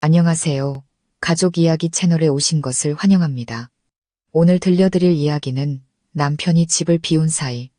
안녕하세요. 가족 이야기 채널에 오신 것을 환영합니다. 오늘 들려드릴 이야기는 남편이 집을 비운 사이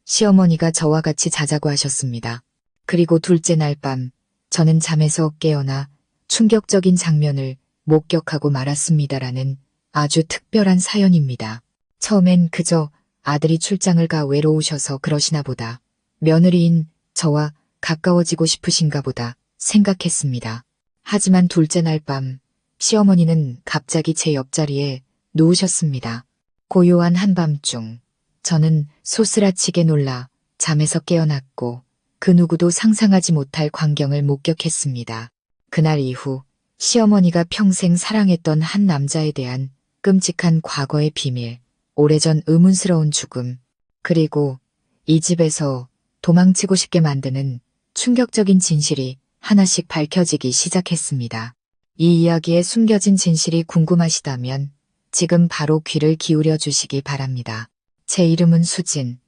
시어머니가 저와 같이 자자고 하셨습니다. 그리고 둘째 날 밤 저는 잠에서 깨어나 충격적인 장면을 목격하고 말았습니다라는 아주 특별한 사연입니다. 처음엔 그저 아들이 출장을 가 외로우셔서 그러시나 보다. 며느리인 저와 가까워지고 싶으신가 보다 생각했습니다. 하지만 둘째 날 밤 시어머니는 갑자기 제 옆자리에 누우셨습니다. 고요한 한밤중 저는 소스라치게 놀라 잠에서 깨어났고 그 누구도 상상하지 못할 광경을 목격했습니다. 그날 이후 시어머니가 평생 사랑했던 한 남자에 대한 끔찍한 과거의 비밀, 오래전 의문스러운 죽음, 그리고 이 집에서 도망치고 싶게 만드는 충격적인 진실이 하나씩 밝혀지기 시작했습니다. 이 이야기에 숨겨진 진실이 궁금하시다면 지금 바로 귀를 기울여 주시기 바랍니다. 제 이름은 수진.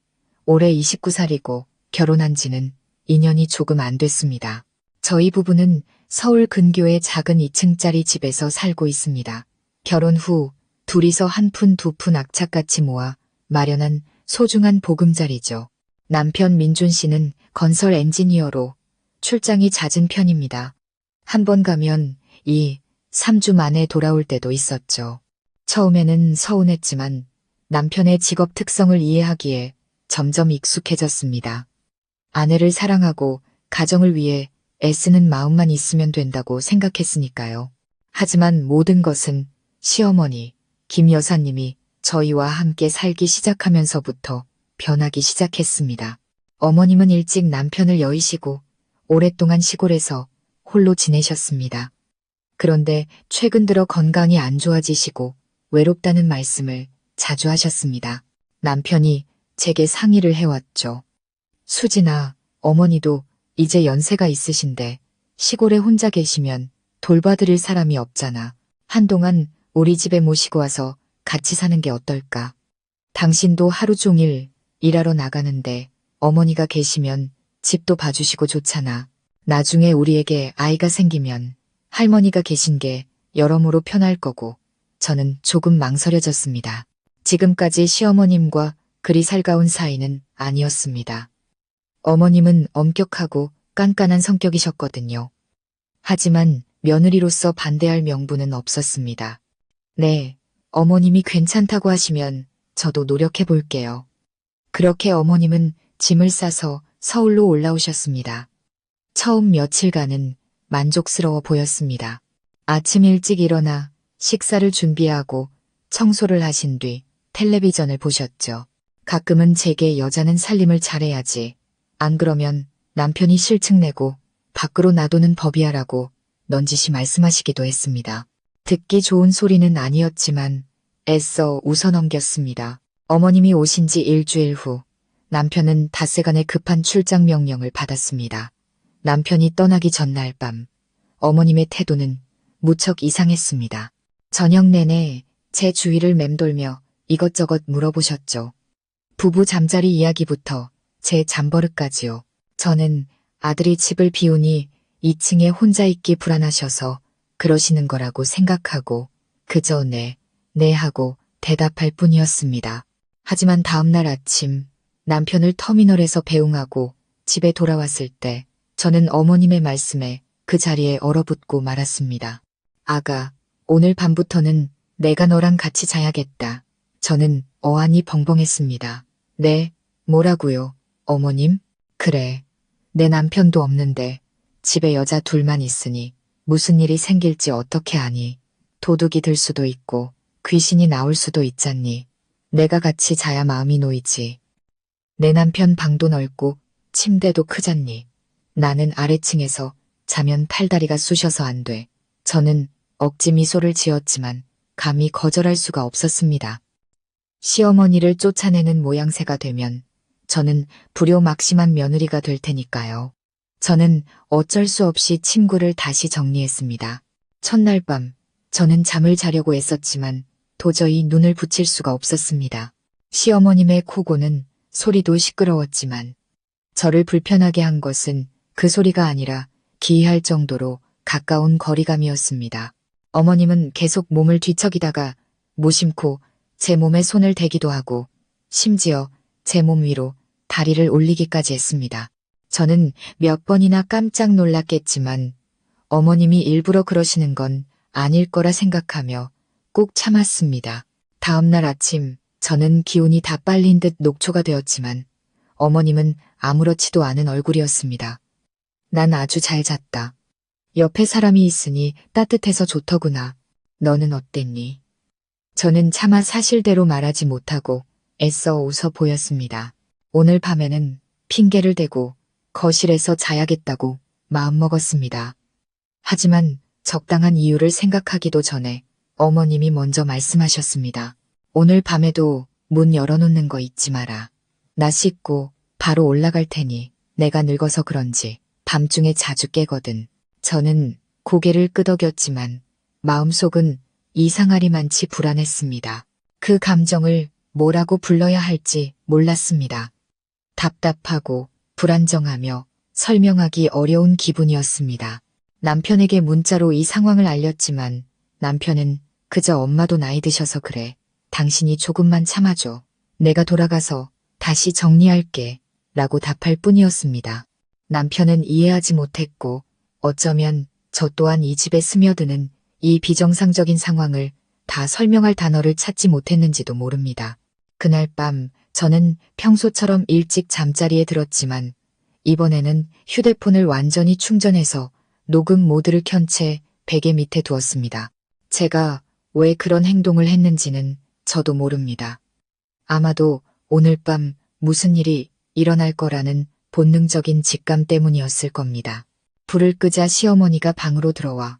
올해 29살이고 결혼한 지는 2년이 조금 안 됐습니다. 저희 부부는 서울 근교의 작은 2층짜리 집에서 살고 있습니다. 결혼 후 둘이서 한 푼 두 푼 악착같이 모아 마련한 소중한 보금자리죠. 남편 민준 씨는 건설 엔지니어로 출장이 잦은 편입니다. 한 번 가면 2, 3주 만에 돌아올 때도 있었죠. 처음에는 서운했지만 남편의 직업 특성을 이해하기에 점점 익숙해졌습니다. 아내를 사랑하고 가정을 위해 애쓰는 마음만 있으면 된다고 생각했으니까요. 하지만 모든 것은 시어머니, 김 여사님이 저희와 함께 살기 시작하면서부터 변하기 시작했습니다. 어머님은 일찍 남편을 여의시고 오랫동안 시골에서 홀로 지내셨습니다. 그런데 최근 들어 건강이 안 좋아지시고 외롭다는 말씀을 자주 하셨습니다. 남편이 제게 상의를 해왔죠. 수진아, 어머니도 이제 연세가 있으신데 시골에 혼자 계시면 돌봐드릴 사람이 없잖아. 한동안 우리 집에 모시고 와서 같이 사는 게 어떨까? 당신도 하루 종일 일하러 나가는데 어머니가 계시면 집도 봐주시고 좋잖아. 나중에 우리에게 아이가 생기면 할머니가 계신 게 여러모로 편할 거고. 저는 조금 망설여졌습니다. 지금까지 시어머님과 그리 살가운 사이는 아니었습니다. 어머님은 엄격하고 깐깐한 성격이셨거든요. 하지만 며느리로서 반대할 명분은 없었습니다. 네, 어머님이 괜찮다고 하시면 저도 노력해 볼게요. 그렇게 어머님은 짐을 싸서 서울로 올라오셨습니다. 처음 며칠간은 만족스러워 보였습니다. 아침 일찍 일어나 식사를 준비하고 청소를 하신 뒤 텔레비전을 보셨죠. 가끔은 제게 여자는 살림을 잘해야지. 안 그러면 남편이 실증내고 밖으로 놔두는 법이야라고 넌지시 말씀하시기도 했습니다. 듣기 좋은 소리는 아니었지만 애써 웃어넘겼습니다. 어머님이 오신 지 일주일 후 남편은 닷새간의 급한 출장 명령을 받았습니다. 남편이 떠나기 전날 밤 어머님의 태도는 무척 이상했습니다. 저녁 내내 제 주위를 맴돌며 이것저것 물어보셨죠. 부부 잠자리 이야기부터 제 잠버릇까지요. 저는 아들이 집을 비우니 2층에 혼자 있기 불안하셔서 그러시는 거라고 생각하고 그저 네 하고 대답할 뿐이었습니다. 하지만 다음날 아침 남편을 터미널에서 배웅하고 집에 돌아왔을 때 저는 어머님의 말씀에 그 자리에 얼어붙고 말았습니다. 아가, 오늘 밤부터는 내가 너랑 같이 자야겠다. 저는 어안이 벙벙했습니다. 네, 뭐라고요, 어머님? 그래, 내 남편도 없는데 집에 여자 둘만 있으니 무슨 일이 생길지 어떻게 아니. 도둑이 들 수도 있고 귀신이 나올 수도 있잖니. 내가 같이 자야 마음이 놓이지. 내 남편 방도 넓고 침대도 크잖니. 나는 아래층에서 자면 팔다리가 쑤셔서 안 돼. 저는 억지 미소를 지었지만 감히 거절할 수가 없었습니다. 시어머니를 쫓아내는 모양새가 되면 저는 불효막심한 며느리가 될 테니까요. 저는 어쩔 수 없이 침구를 다시 정리했습니다. 첫날 밤 저는 잠을 자려고 애썼지만 도저히 눈을 붙일 수가 없었습니다. 시어머님의 코고는 소리도 시끄러웠지만 저를 불편하게 한 것은 그 소리가 아니라 기이할 정도로 가까운 거리감이었습니다. 어머님은 계속 몸을 뒤척이다가 무심코 제 몸에 손을 대기도 하고 심지어 제 몸 위로 다리를 올리기까지 했습니다. 저는 몇 번이나 깜짝 놀랐겠지만 어머님이 일부러 그러시는 건 아닐 거라 생각하며 꾹 참았습니다. 다음 날 아침 저는 기운이 다 빨린 듯 녹초가 되었지만 어머님은 아무렇지도 않은 얼굴이었습니다. 난 아주 잘 잤다. 옆에 사람이 있으니 따뜻해서 좋더구나. 너는 어땠니? 저는 차마 사실대로 말하지 못하고 애써 웃어 보였습니다. 오늘 밤에는 핑계를 대고 거실에서 자야겠다고 마음먹었습니다. 하지만 적당한 이유를 생각하기도 전에 어머님이 먼저 말씀하셨습니다. 오늘 밤에도 문 열어놓는 거 잊지 마라. 나 씻고 바로 올라갈 테니 내가 늙어서 그런지 밤중에 자주 깨거든. 저는 고개를 끄덕였지만 마음속은 이상하리만치 불안했습니다. 그 감정을 뭐라고 불러야 할지 몰랐습니다. 답답하고 불안정하며 설명하기 어려운 기분이었습니다. 남편에게 문자로 이 상황을 알렸지만 남편은 그저 엄마도 나이 드셔서 그래. 당신이 조금만 참아줘. 내가 돌아가서 다시 정리할게. 라고 답할 뿐이었습니다. 남편은 이해하지 못했고 어쩌면 저 또한 이 집에 스며드는 이 비정상적인 상황을 다 설명할 단어를 찾지 못했는지도 모릅니다. 그날 밤 저는 평소처럼 일찍 잠자리에 들었지만 이번에는 휴대폰을 완전히 충전해서 녹음 모드를 켠 채 베개 밑에 두었습니다. 제가 왜 그런 행동을 했는지는 저도 모릅니다. 아마도 오늘 밤 무슨 일이 일어날 거라는 본능적인 직감 때문이었을 겁니다. 불을 끄자 시어머니가 방으로 들어와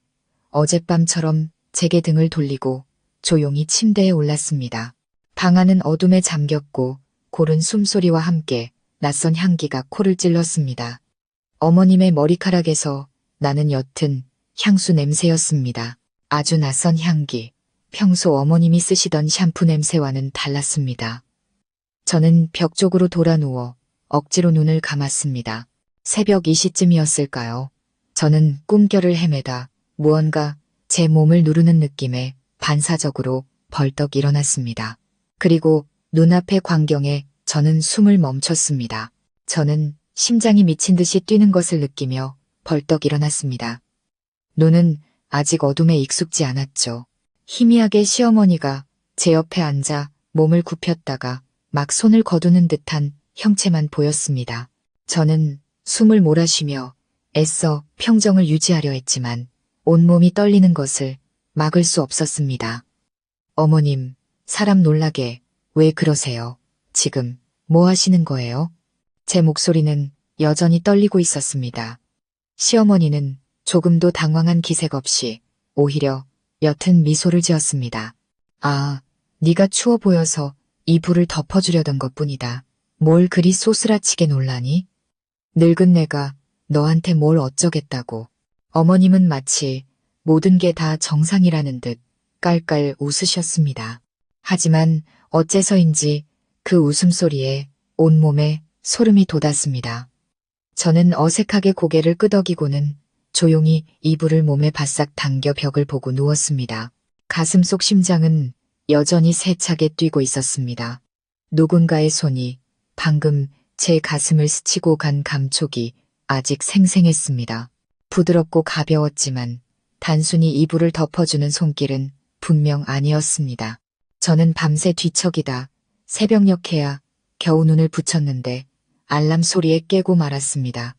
어젯밤처럼 제게 등을 돌리고 조용히 침대에 올랐습니다. 방 안은 어둠에 잠겼고 고른 숨소리와 함께 낯선 향기가 코를 찔렀습니다. 어머님의 머리카락에서 나는 옅은 향수 냄새였습니다. 아주 낯선 향기, 평소 어머님이 쓰시던 샴푸 냄새와는 달랐습니다. 저는 벽 쪽으로 돌아 누워 억지로 눈을 감았습니다. 새벽 2시쯤이었을까요? 저는 꿈결을 헤매다 무언가 제 몸을 누르는 느낌에 반사적으로 벌떡 일어났습니다. 그리고 눈앞의 광경에 저는 숨을 멈췄습니다. 저는 심장이 미친 듯이 뛰는 것을 느끼며 벌떡 일어났습니다. 눈은 아직 어둠에 익숙지 않았죠. 희미하게 시어머니가 제 옆에 앉아 몸을 굽혔다가 막 손을 거두는 듯한 형체만 보였습니다. 저는 숨을 몰아쉬며 애써 평정을 유지하려 했지만 온몸이 떨리는 것을 막을 수 없었습니다. 어머님, 사람 놀라게 왜 그러세요? 지금 뭐 하시는 거예요? 제 목소리는 여전히 떨리고 있었습니다. 시어머니는 조금도 당황한 기색 없이 오히려 옅은 미소를 지었습니다. 아, 네가 추워 보여서 이 불을 덮어주려던 것뿐이다. 뭘 그리 소스라치게 놀라니? 늙은 내가 너한테 뭘 어쩌겠다고. 어머님은 마치 모든 게 다 정상이라는 듯 깔깔 웃으셨습니다. 하지만 어째서인지 그 웃음소리에 온몸에 소름이 돋았습니다. 저는 어색하게 고개를 끄덕이고는 조용히 이불을 몸에 바싹 당겨 벽을 보고 누웠습니다. 가슴속 심장은 여전히 세차게 뛰고 있었습니다. 누군가의 손이 방금 제 가슴을 스치고 간 감촉이 아직 생생했습니다. 부드럽고 가벼웠지만 단순히 이불을 덮어주는 손길은 분명 아니었습니다. 저는 밤새 뒤척이다 새벽녘에야 겨우 눈을 붙였는데 알람 소리에 깨고 말았습니다.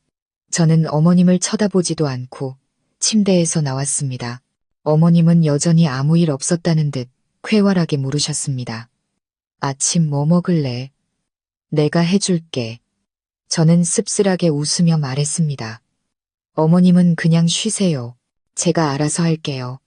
저는 어머님을 쳐다보지도 않고 침대에서 나왔습니다. 어머님은 여전히 아무 일 없었다는 듯 쾌활하게 물으셨습니다. 아침 뭐 먹을래? 내가 해줄게. 저는 씁쓸하게 웃으며 말했습니다. 어머님은 그냥 쉬세요. 제가 알아서 할게요.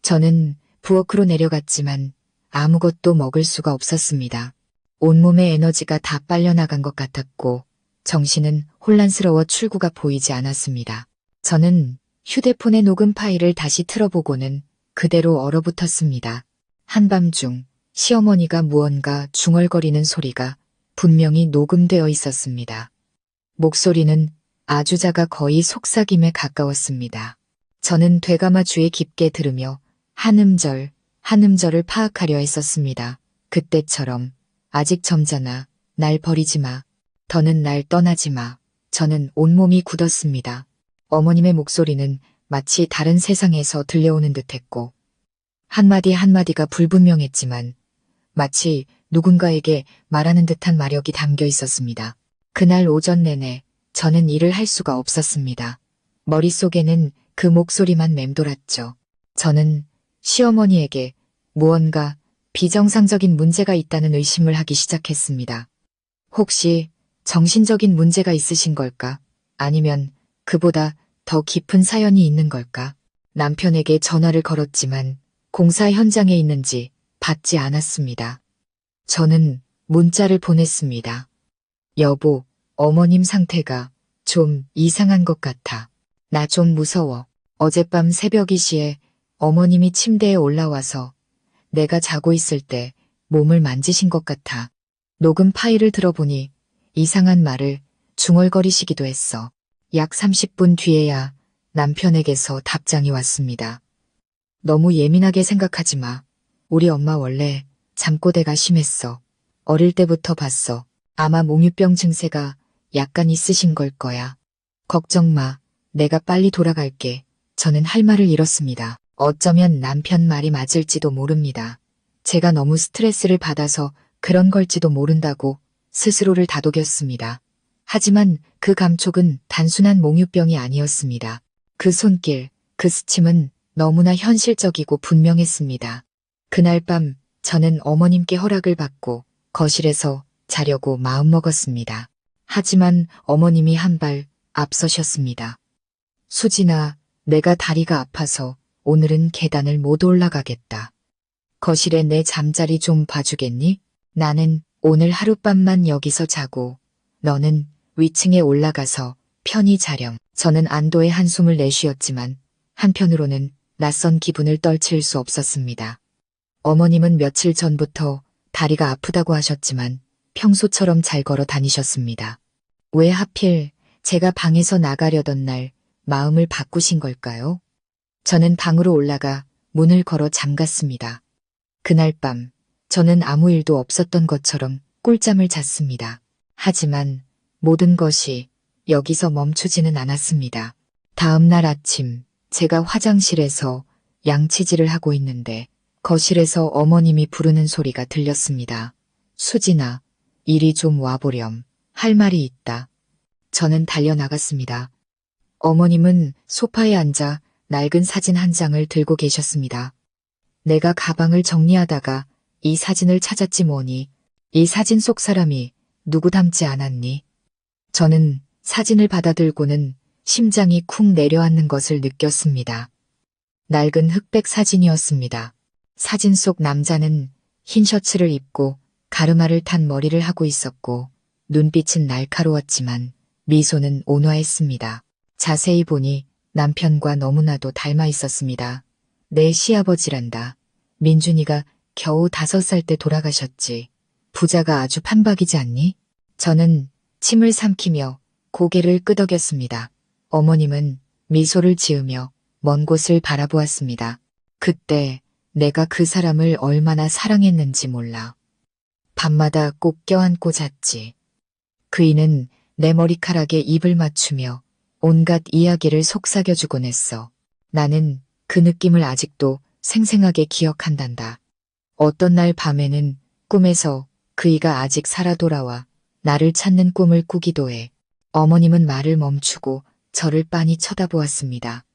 저는 부엌으로 내려갔지만 아무것도 먹을 수가 없었습니다. 온몸의 에너지가 다 빨려나간 것 같았고 정신은 혼란스러워 출구가 보이지 않았습니다. 저는 휴대폰의 녹음 파일을 다시 틀어보고는 그대로 얼어붙었습니다. 한밤중 시어머니가 무언가 중얼거리는 소리가 분명히 녹음되어 있었습니다. 목소리는 아주 작아 거의 속삭임에 가까웠습니다. 저는 되감아 귀에 깊게 들으며 한 음절, 한 음절을 파악하려 했었습니다. 그때처럼 아직 점잖아. 날 버리지 마. 더는 날 떠나지 마. 저는 온몸이 굳었습니다. 어머님의 목소리는 마치 다른 세상에서 들려오는 듯했고 한마디 한마디가 불분명했지만 마치 누군가에게 말하는 듯한 마력이 담겨 있었습니다. 그날 오전 내내 저는 일을 할 수가 없었습니다. 머릿속에는 그 목소리만 맴돌았죠. 저는 시어머니에게 무언가 비정상적인 문제가 있다는 의심을 하기 시작했습니다. 혹시 정신적인 문제가 있으신 걸까? 아니면 그보다 더 깊은 사연이 있는 걸까? 남편에게 전화를 걸었지만 공사 현장에 있는지 받지 않았습니다. 저는 문자를 보냈습니다. 여보, 어머님 상태가 좀 이상한 것 같아. 나 좀 무서워. 어젯밤 새벽 2시에 어머님이 침대에 올라와서 내가 자고 있을 때 몸을 만지신 것 같아. 녹음 파일을 들어보니 이상한 말을 중얼거리시기도 했어. 약 30분 뒤에야 남편에게서 답장이 왔습니다. 너무 예민하게 생각하지 마. 우리 엄마 원래 잠꼬대가 심했어. 어릴 때부터 봤어. 아마 몽유병 증세가 약간 있으신 걸 거야. 걱정 마. 내가 빨리 돌아갈게. 저는 할 말을 잃었습니다. 어쩌면 남편 말이 맞을지도 모릅니다. 제가 너무 스트레스를 받아서 그런 걸지도 모른다고 스스로를 다독였습니다. 하지만 그 감촉은 단순한 몽유병이 아니었습니다. 그 손길, 그 스침은 너무나 현실적이고 분명했습니다. 그날 밤 저는 어머님께 허락을 받고 거실에서 자려고 마음먹었습니다. 하지만 어머님이 한 발 앞서셨습니다. 수진아, 내가 다리가 아파서 오늘은 계단을 못 올라가겠다. 거실에 내 잠자리 좀 봐주겠니? 나는 오늘 하룻밤만 여기서 자고 너는 위층에 올라가서 편히 자렴. 저는 안도의 한숨을 내쉬었지만 한편으로는 낯선 기분을 떨칠 수 없었습니다. 어머님은 며칠 전부터 다리가 아프다고 하셨지만 평소처럼 잘 걸어 다니셨습니다. 왜 하필 제가 방에서 나가려던 날 마음을 바꾸신 걸까요? 저는 방으로 올라가 문을 걸어 잠갔습니다. 그날 밤 저는 아무 일도 없었던 것처럼 꿀잠을 잤습니다. 하지만 모든 것이 여기서 멈추지는 않았습니다. 다음 날 아침 제가 화장실에서 양치질을 하고 있는데 거실에서 어머님이 부르는 소리가 들렸습니다. 수진아, 이리 좀 와보렴. 할 말이 있다. 저는 달려나갔습니다. 어머님은 소파에 앉아 낡은 사진 한 장을 들고 계셨습니다. 내가 가방을 정리하다가 이 사진을 찾았지 뭐니. 이 사진 속 사람이 누구 닮지 않았니? 저는 사진을 받아들고는 심장이 쿵 내려앉는 것을 느꼈습니다. 낡은 흑백 사진이었습니다. 사진 속 남자는 흰 셔츠를 입고 가르마를 탄 머리를 하고 있었고 눈빛은 날카로웠지만 미소는 온화했습니다. 자세히 보니 남편과 너무나도 닮아 있었습니다. 내 시아버지란다. 민준이가 겨우 5살 때 돌아가셨지. 부자가 아주 판박이지 않니? 저는 침을 삼키며 고개를 끄덕였습니다. 어머님은 미소를 지으며 먼 곳을 바라보았습니다. 그때 내가 그 사람을 얼마나 사랑했는지 몰라. 밤마다 꼭 껴안고 잤지. 그이는 내 머리카락에 입을 맞추며 온갖 이야기를 속삭여주곤 했어. 나는 그 느낌을 아직도 생생하게 기억한단다. 어떤 날 밤에는 꿈에서 그이가 아직 살아 돌아와 나를 찾는 꿈을 꾸기도 해. 어머님은 말을 멈추고 저를 빤히 쳐다보았습니다.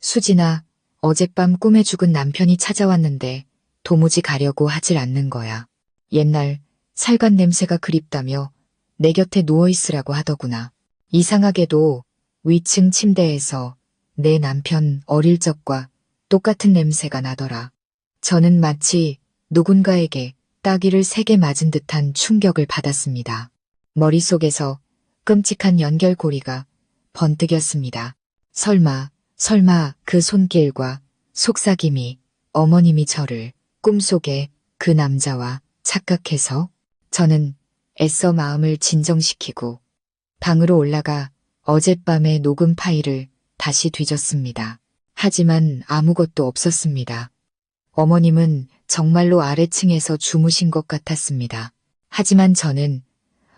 수진아, 어젯밤 꿈에 죽은 남편이 찾아왔는데 도무지 가려고 하질 않는 거야. 옛날 살간 냄새가 그립다며 내 곁에 누워있으라고 하더구나. 이상하게도 위층 침대에서 내 남편 어릴 적과 똑같은 냄새가 나더라. 저는 마치 누군가에게 따귀를 3개 맞은 듯한 충격을 받았습니다. 머릿속에서 끔찍한 연결고리가 번뜩였습니다. 설마 그 손길과 속삭임이 어머님이 저를 꿈속에 그 남자와 착각해서 저는 애써 마음을 진정시키고 방으로 올라가 어젯밤의 녹음 파일을 다시 뒤졌습니다. 하지만 아무것도 없었습니다. 어머님은 정말로 아래층에서 주무신 것 같았습니다. 하지만 저는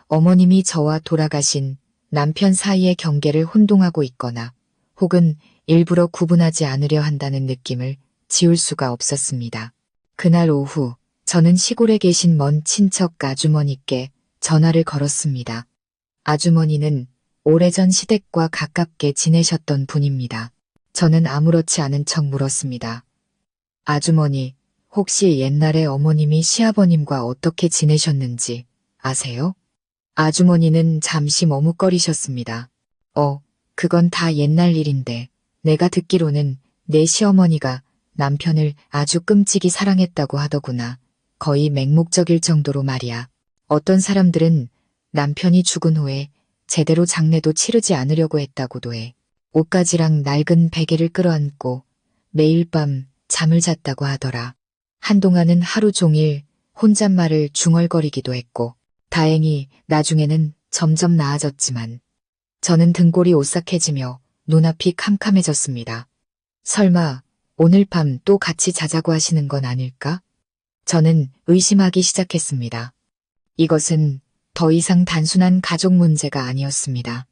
어머님이 저와 돌아가신 남편 사이의 경계를 혼동하고 있거나 혹은 일부러 구분하지 않으려 한다는 느낌을 지울 수가 없었습니다. 그날 오후 저는 시골에 계신 먼 친척 아주머니께 전화를 걸었습니다. 아주머니는 오래전 시댁과 가깝게 지내셨던 분입니다. 저는 아무렇지 않은 척 물었습니다. 아주머니, 혹시 옛날에 어머님이 시아버님과 어떻게 지내셨는지 아세요? 아주머니는 잠시 머뭇거리셨습니다. 그건 다 옛날 일인데 내가 듣기로는 내 시어머니가 남편을 아주 끔찍이 사랑했다고 하더구나. 거의 맹목적일 정도로 말이야. 어떤 사람들은 남편이 죽은 후에 제대로 장례도 치르지 않으려고 했다고도 해. 옷가지랑 낡은 베개를 끌어안고 매일 밤 잠을 잤다고 하더라. 한동안은 하루 종일 혼잣말을 중얼거리기도 했고 다행히 나중에는 점점 나아졌지만 저는 등골이 오싹해지며 눈앞이 캄캄해졌습니다. 설마 오늘 밤 또 같이 자자고 하시는 건 아닐까? 저는 의심하기 시작했습니다. 이것은 더 이상 단순한 가족 문제가 아니었습니다.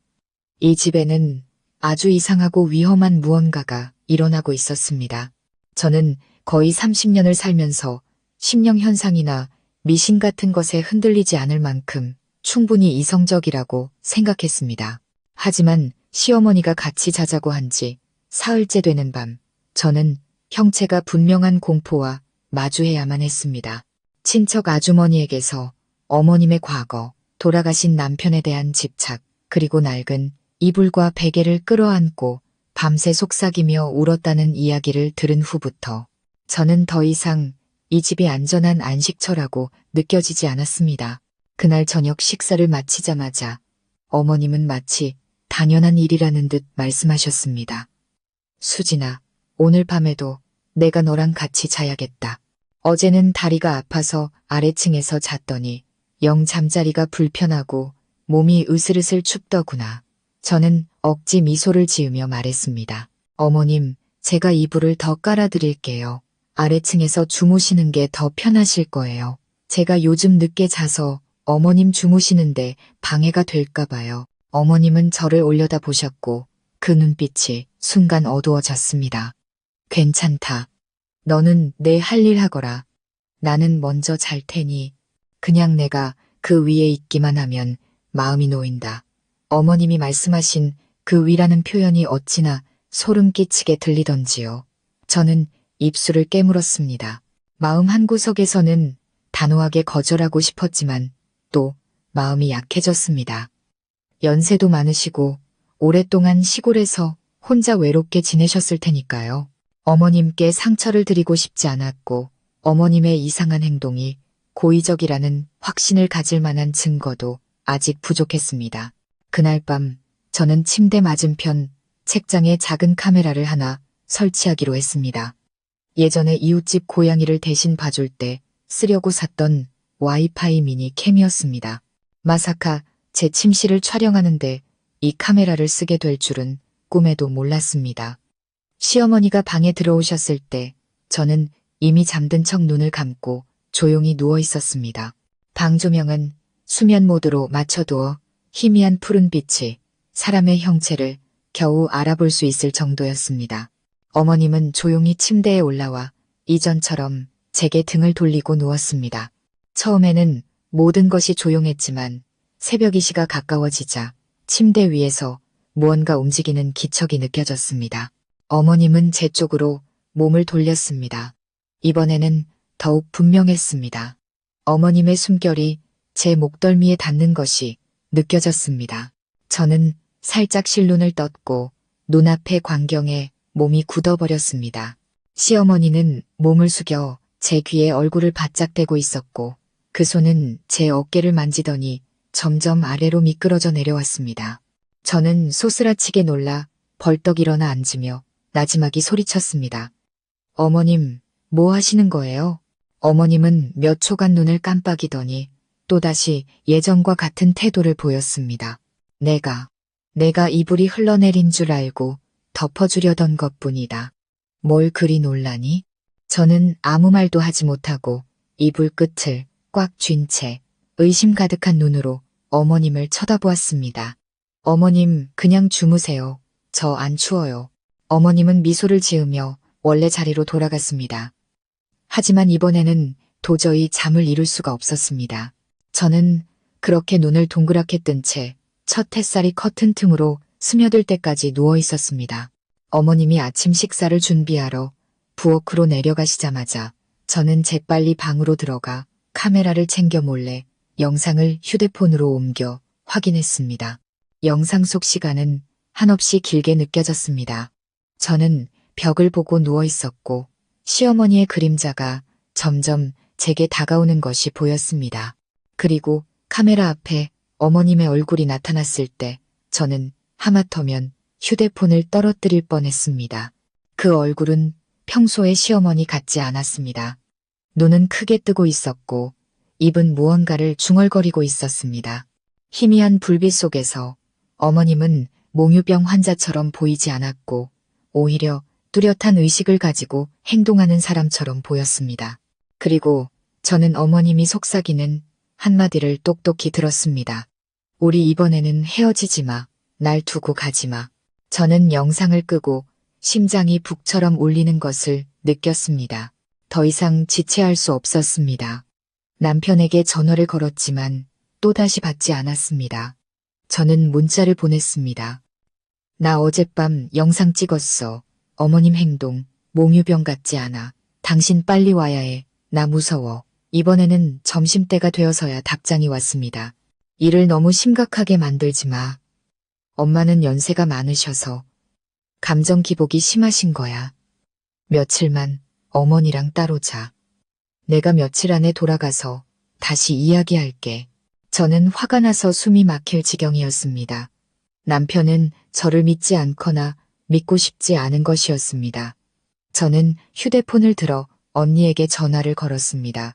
이 집에는 아주 이상하고 위험한 무언가가 일어나고 있었습니다. 저는 거의 30년을 살면서 심령현상이나 미신 같은 것에 흔들리지 않을 만큼 충분히 이성적이라고 생각했습니다. 하지만 시어머니가 같이 자자고 한 지 사흘째 되는 밤, 저는 형체가 분명한 공포와 마주해야만 했습니다. 친척 아주머니에게서 어머님의 과거, 돌아가신 남편에 대한 집착, 그리고 낡은 이불과 베개를 끌어안고 밤새 속삭이며 울었다는 이야기를 들은 후부터 저는 더 이상 이 집이 안전한 안식처라고 느껴지지 않았습니다. 그날 저녁 식사를 마치자마자 어머님은 마치 당연한 일이라는 듯 말씀하셨습니다. 수진아, 오늘 밤에도 내가 너랑 같이 자야겠다. 어제는 다리가 아파서 아래층에서 잤더니 영 잠자리가 불편하고 몸이 으슬으슬 춥더구나. 저는 억지 미소를 지으며 말했습니다. 어머님, 제가 이불을 더 깔아드릴게요. 아래층에서 주무시는 게 더 편하실 거예요. 제가 요즘 늦게 자서 어머님 주무시는데 방해가 될까 봐요. 어머님은 저를 올려다 보셨고 그 눈빛이 순간 어두워졌습니다. 괜찮다. 너는 내 할 일 하거라. 나는 먼저 잘 테니 그냥 내가 그 위에 있기만 하면 마음이 놓인다. 어머님이 말씀하신 그 위라는 표현이 어찌나 소름 끼치게 들리던지요. 저는 입술을 깨물었습니다. 마음 한구석에서는 단호하게 거절하고 싶었지만 또 마음이 약해졌습니다. 연세도 많으시고 오랫동안 시골에서 혼자 외롭게 지내셨을 테니까요. 어머님께 상처를 드리고 싶지 않았고 어머님의 이상한 행동이 고의적이라는 확신을 가질 만한 증거도 아직 부족했습니다. 그날 밤 저는 침대 맞은편 책장에 작은 카메라를 하나 설치하기로 했습니다. 예전에 이웃집 고양이를 대신 봐줄 때 쓰려고 샀던 와이파이 미니 캠이었습니다. 마사카 제 침실을 촬영하는데 이 카메라를 쓰게 될 줄은 꿈에도 몰랐습니다. 시어머니가 방에 들어오셨을 때 저는 이미 잠든 척 눈을 감고 조용히 누워 있었습니다. 방 조명은 수면 모드로 맞춰두어 희미한 푸른 빛이 사람의 형체를 겨우 알아볼 수 있을 정도였습니다. 어머님은 조용히 침대에 올라와 이전처럼 제게 등을 돌리고 누웠습니다. 처음에는 모든 것이 조용했지만 새벽 2시가 가까워지자 침대 위에서 무언가 움직이는 기척이 느껴졌습니다. 어머님은 제 쪽으로 몸을 돌렸습니다. 이번에는 더욱 분명했습니다. 어머님의 숨결이 제 목덜미에 닿는 것이 느껴졌습니다. 저는 살짝 실눈을 떴고 눈앞의 광경에 몸이 굳어버렸습니다. 시어머니는 몸을 숙여 제 귀에 얼굴을 바짝 대고 있었고 그 손은 제 어깨를 만지더니 점점 아래로 미끄러져 내려왔습니다. 저는 소스라치게 놀라 벌떡 일어나 앉으며 나지막이 소리쳤습니다. 어머님, 뭐 하시는 거예요? 어머님은 몇 초간 눈을 깜빡이더니 또다시 예전과 같은 태도를 보였습니다. 내가 이불이 흘러내린 줄 알고 덮어주려던 것뿐이다. 뭘 그리 놀라니? 저는 아무 말도 하지 못하고 이불 끝을 꽉 쥔 채 의심 가득한 눈으로 어머님을 쳐다보았습니다. 어머님, 그냥 주무세요. 저 안 추워요. 어머님은 미소를 지으며 원래 자리로 돌아갔습니다. 하지만 이번에는 도저히 잠을 이룰 수가 없었습니다. 저는 그렇게 눈을 동그랗게 뜬 채 첫 햇살이 커튼 틈으로 스며들 때까지 누워 있었습니다. 어머님이 아침 식사를 준비하러 부엌으로 내려가시자마자 저는 재빨리 방으로 들어가 카메라를 챙겨 몰래 영상을 휴대폰으로 옮겨 확인했습니다. 영상 속 시간은 한없이 길게 느껴졌습니다. 저는 벽을 보고 누워 있었고 시어머니의 그림자가 점점 제게 다가오는 것이 보였습니다. 그리고 카메라 앞에 어머님의 얼굴이 나타났을 때 저는 하마터면 휴대폰을 떨어뜨릴 뻔했습니다. 그 얼굴은 평소의 시어머니 같지 않았습니다. 눈은 크게 뜨고 있었고 입은 무언가를 중얼거리고 있었습니다. 희미한 불빛 속에서 어머님은 몽유병 환자처럼 보이지 않았고 오히려 뚜렷한 의식을 가지고 행동하는 사람처럼 보였습니다. 그리고 저는 어머님이 속삭이는 한마디를 똑똑히 들었습니다. 우리 이번에는 헤어지지 마. 날 두고 가지 마. 저는 영상을 끄고 심장이 북처럼 울리는 것을 느꼈습니다. 더 이상 지체할 수 없었습니다. 남편에게 전화를 걸었지만 또다시 받지 않았습니다. 저는 문자를 보냈습니다. 나 어젯밤 영상 찍었어. 어머님 행동, 몽유병 같지 않아. 당신 빨리 와야 해. 나 무서워. 이번에는 점심때가 되어서야 답장이 왔습니다. 일을 너무 심각하게 만들지 마. 엄마는 연세가 많으셔서 감정 기복이 심하신 거야. 며칠만 어머니랑 따로 자. 내가 며칠 안에 돌아가서 다시 이야기할게. 저는 화가 나서 숨이 막힐 지경이었습니다. 남편은 저를 믿지 않거나 믿고 싶지 않은 것이었습니다. 저는 휴대폰을 들어 언니에게 전화를 걸었습니다.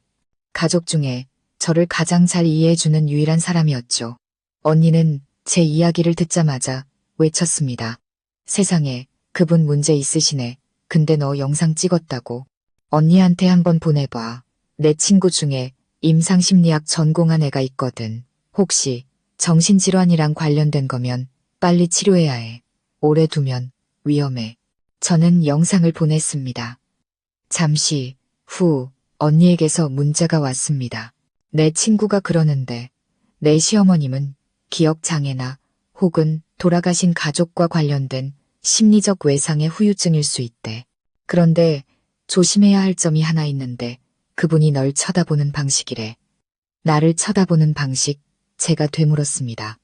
가족 중에 저를 가장 잘 이해해주는 유일한 사람이었죠. 언니는 제 이야기를 듣자마자 외쳤습니다. 세상에, 그분 문제 있으시네. 근데 너 영상 찍었다고. 언니한테 한번 보내봐. 내 친구 중에 임상심리학 전공한 애가 있거든. 혹시 정신질환이랑 관련된 거면 빨리 치료해야 해. 오래 두면 위험해. 저는 영상을 보냈습니다. 잠시 후 언니에게서 문자가 왔습니다. 내 친구가 그러는데 내 시어머님은 기억장애나 혹은 돌아가신 가족과 관련된 심리적 외상의 후유증일 수 있대. 그런데 조심해야 할 점이 하나 있는데 그분이 널 쳐다보는 방식이래. 나를 쳐다보는 방식, 제가 되물었습니다.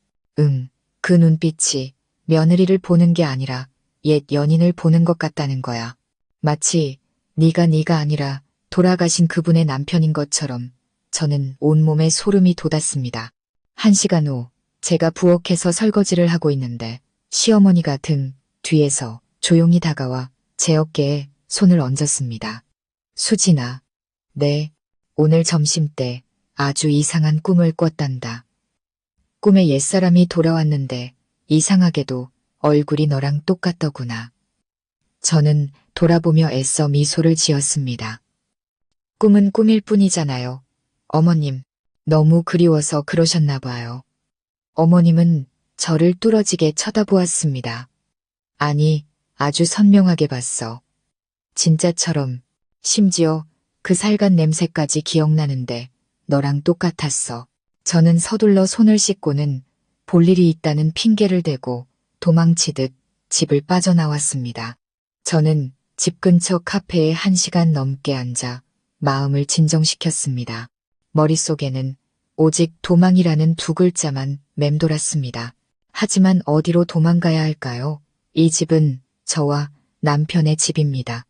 그 눈빛이 며느리를 보는 게 아니라 옛 연인을 보는 것 같다는 거야. 마치 네가 아니라 돌아가신 그분의 남편인 것처럼 저는 온몸에 소름이 돋았습니다. 1시간 후 제가 부엌에서 설거지를 하고 있는데 시어머니가 등 뒤에서 조용히 다가와 제 어깨에 손을 얹었습니다. 수진아, 네, 오늘 점심때 아주 이상한 꿈을 꿨단다. 꿈에 옛사람이 돌아왔는데 이상하게도 얼굴이 너랑 똑같더구나. 저는 돌아보며 애써 미소를 지었습니다. 꿈은 꿈일 뿐이잖아요. 어머님, 너무 그리워서 그러셨나 봐요. 어머님은 저를 뚫어지게 쳐다보았습니다. 아니, 아주 선명하게 봤어. 진짜처럼, 심지어 그 살간 냄새까지 기억나는데 너랑 똑같았어. 저는 서둘러 손을 씻고는 볼 일이 있다는 핑계를 대고 도망치듯 집을 빠져나왔습니다. 저는 집 근처 카페에 1시간 넘게 앉아 마음을 진정시켰습니다. 머릿속에는 오직 도망이라는 두 글자만 맴돌았습니다. 하지만 어디로 도망가야 할까요? 이 집은 저와 남편의 집입니다.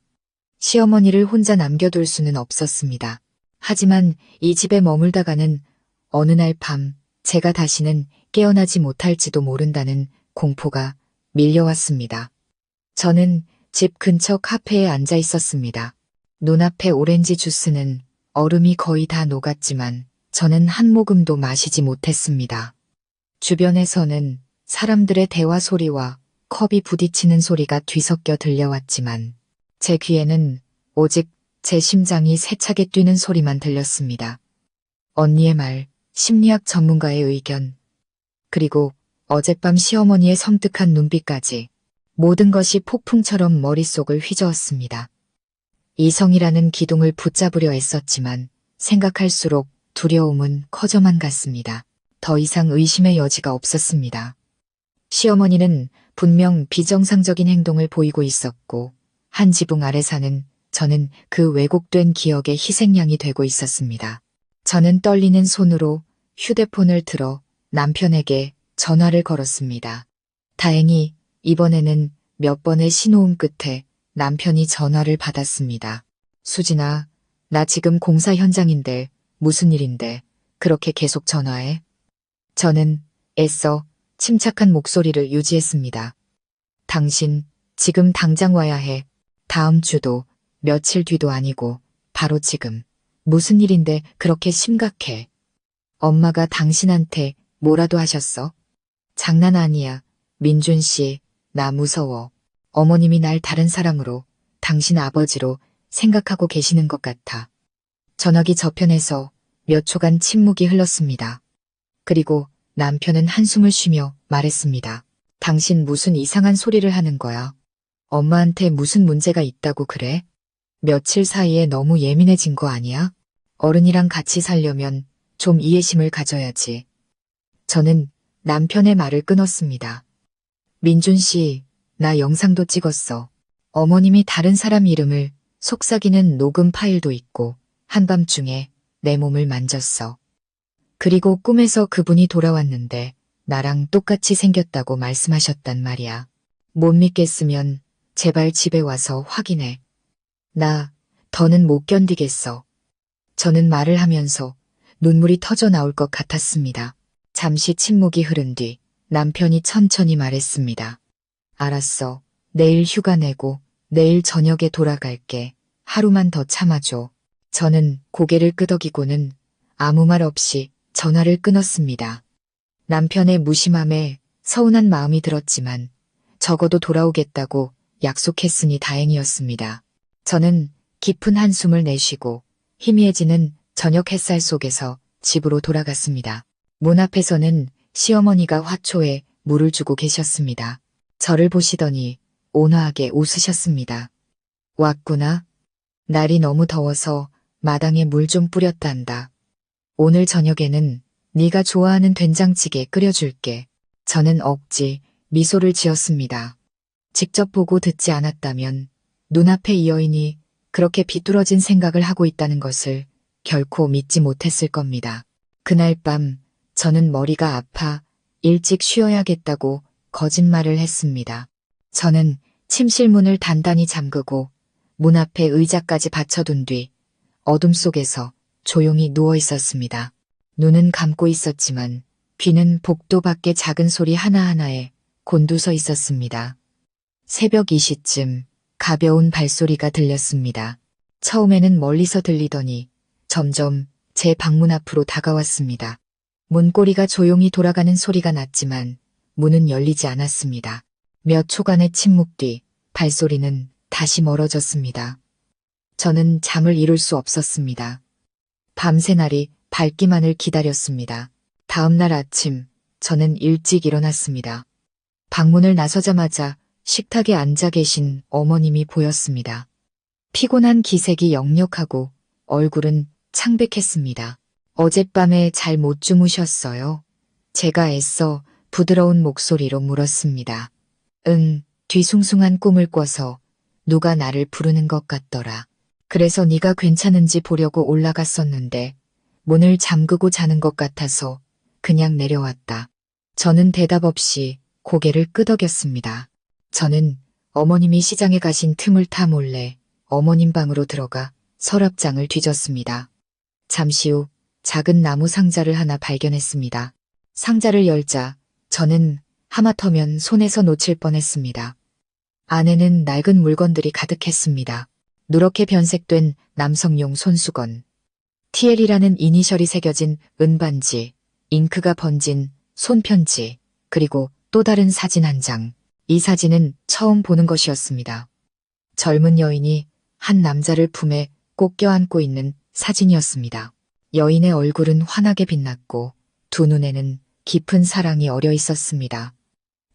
시어머니를 혼자 남겨둘 수는 없었습니다. 하지만 이 집에 머물다가는 어느 날 밤 제가 다시는 깨어나지 못할지도 모른다는 공포가 밀려왔습니다. 저는 집 근처 카페에 앉아 있었습니다. 눈앞의 오렌지 주스는 얼음이 거의 다 녹았지만 저는 한 모금도 마시지 못했습니다. 주변에서는 사람들의 대화 소리와 컵이 부딪히는 소리가 뒤섞여 들려왔지만 제 귀에는 오직 제 심장이 세차게 뛰는 소리만 들렸습니다. 언니의 말, 심리학 전문가의 의견, 그리고 어젯밤 시어머니의 섬뜩한 눈빛까지 모든 것이 폭풍처럼 머릿속을 휘저었습니다. 이성이라는 기둥을 붙잡으려 애썼지만 생각할수록 두려움은 커져만 갔습니다. 더 이상 의심의 여지가 없었습니다. 시어머니는 분명 비정상적인 행동을 보이고 있었고 한 지붕 아래 사는 저는 그 왜곡된 기억의 희생양이 되고 있었습니다. 저는 떨리는 손으로 휴대폰을 들어 남편에게 전화를 걸었습니다. 다행히 이번에는 몇 번의 신호음 끝에 남편이 전화를 받았습니다. 수진아, 나 지금 공사 현장인데 무슨 일인데 그렇게 계속 전화해? 저는 애써 침착한 목소리를 유지했습니다. 당신 지금 당장 와야 해. 다음 주도 며칠 뒤도 아니고 바로 지금. 무슨 일인데 그렇게 심각해? 엄마가 당신한테 뭐라도 하셨어? 장난 아니야. 민준 씨, 나 무서워. 어머님이 날 다른 사람으로, 당신 아버지로 생각하고 계시는 것 같아. 전화기 저편에서 몇 초간 침묵이 흘렀습니다. 그리고 남편은 한숨을 쉬며 말했습니다. 당신 무슨 이상한 소리를 하는 거야? 엄마한테 무슨 문제가 있다고 그래? 며칠 사이에 너무 예민해진 거 아니야? 어른이랑 같이 살려면 좀 이해심을 가져야지. 저는 남편의 말을 끊었습니다. 민준 씨, 나 영상도 찍었어. 어머님이 다른 사람 이름을 속삭이는 녹음 파일도 있고 한밤중에 내 몸을 만졌어. 그리고 꿈에서 그분이 돌아왔는데 나랑 똑같이 생겼다고 말씀하셨단 말이야. 못 믿겠으면 제발 집에 와서 확인해. 나 더는 못 견디겠어. 저는 말을 하면서 눈물이 터져 나올 것 같았습니다. 잠시 침묵이 흐른 뒤 남편이 천천히 말했습니다. 알았어. 내일 휴가 내고 내일 저녁에 돌아갈게. 하루만 더 참아줘. 저는 고개를 끄덕이고는 아무 말 없이 전화를 끊었습니다. 남편의 무심함에 서운한 마음이 들었지만 적어도 돌아오겠다고 약속했으니 다행이었습니다. 저는 깊은 한숨을 내쉬고 희미해지는 저녁 햇살 속에서 집으로 돌아갔습니다. 문 앞에서는 시어머니가 화초에 물을 주고 계셨습니다. 저를 보시더니 온화하게 웃으셨습니다. 왔구나. 날이 너무 더워서 마당에 물 좀 뿌렸단다. 오늘 저녁에는 네가 좋아하는 된장찌개 끓여줄게. 저는 억지 미소를 지었습니다. 직접 보고 듣지 않았다면 눈앞에 이 여인이 그렇게 비뚤어진 생각을 하고 있다는 것을 결코 믿지 못했을 겁니다. 그날 밤 저는 머리가 아파 일찍 쉬어야겠다고 거짓말을 했습니다. 저는 침실 문을 단단히 잠그고 문 앞에 의자까지 받쳐둔 뒤 어둠 속에서 조용히 누워 있었습니다. 눈은 감고 있었지만 귀는 복도 밖의 작은 소리 하나하나에 곤두서 있었습니다. 새벽 2시쯤 가벼운 발소리가 들렸습니다. 처음에는 멀리서 들리더니 점점 제 방문 앞으로 다가왔습니다. 문고리가 조용히 돌아가는 소리가 났지만 문은 열리지 않았습니다. 몇 초간의 침묵 뒤 발소리는 다시 멀어졌습니다. 저는 잠을 이룰 수 없었습니다. 밤새 날이 밝기만을 기다렸습니다. 다음 날 아침 저는 일찍 일어났습니다. 방문을 나서자마자 식탁에 앉아 계신 어머님이 보였습니다. 피곤한 기색이 역력하고 얼굴은 창백했습니다. 어젯밤에 잘 못 주무셨어요? 제가 애써 부드러운 목소리로 물었습니다. 응, 뒤숭숭한 꿈을 꿔서 누가 나를 부르는 것 같더라. 그래서 네가 괜찮은지 보려고 올라갔었는데 문을 잠그고 자는 것 같아서 그냥 내려왔다. 저는 대답 없이 고개를 끄덕였습니다. 저는 어머님이 시장에 가신 틈을 타 몰래 어머님 방으로 들어가 서랍장을 뒤졌습니다. 잠시 후 작은 나무 상자를 하나 발견했습니다. 상자를 열자 저는 하마터면 손에서 놓칠 뻔했습니다. 안에는 낡은 물건들이 가득했습니다. 누렇게 변색된 남성용 손수건, TL이라는 이니셜이 새겨진 은반지, 잉크가 번진 손편지, 그리고 또 다른 사진 한 장. 이 사진은 처음 보는 것이었습니다. 젊은 여인이 한 남자를 품에 꼭 껴안고 있는 사진이었습니다. 여인의 얼굴은 환하게 빛났고 두 눈에는 깊은 사랑이 어려 있었습니다.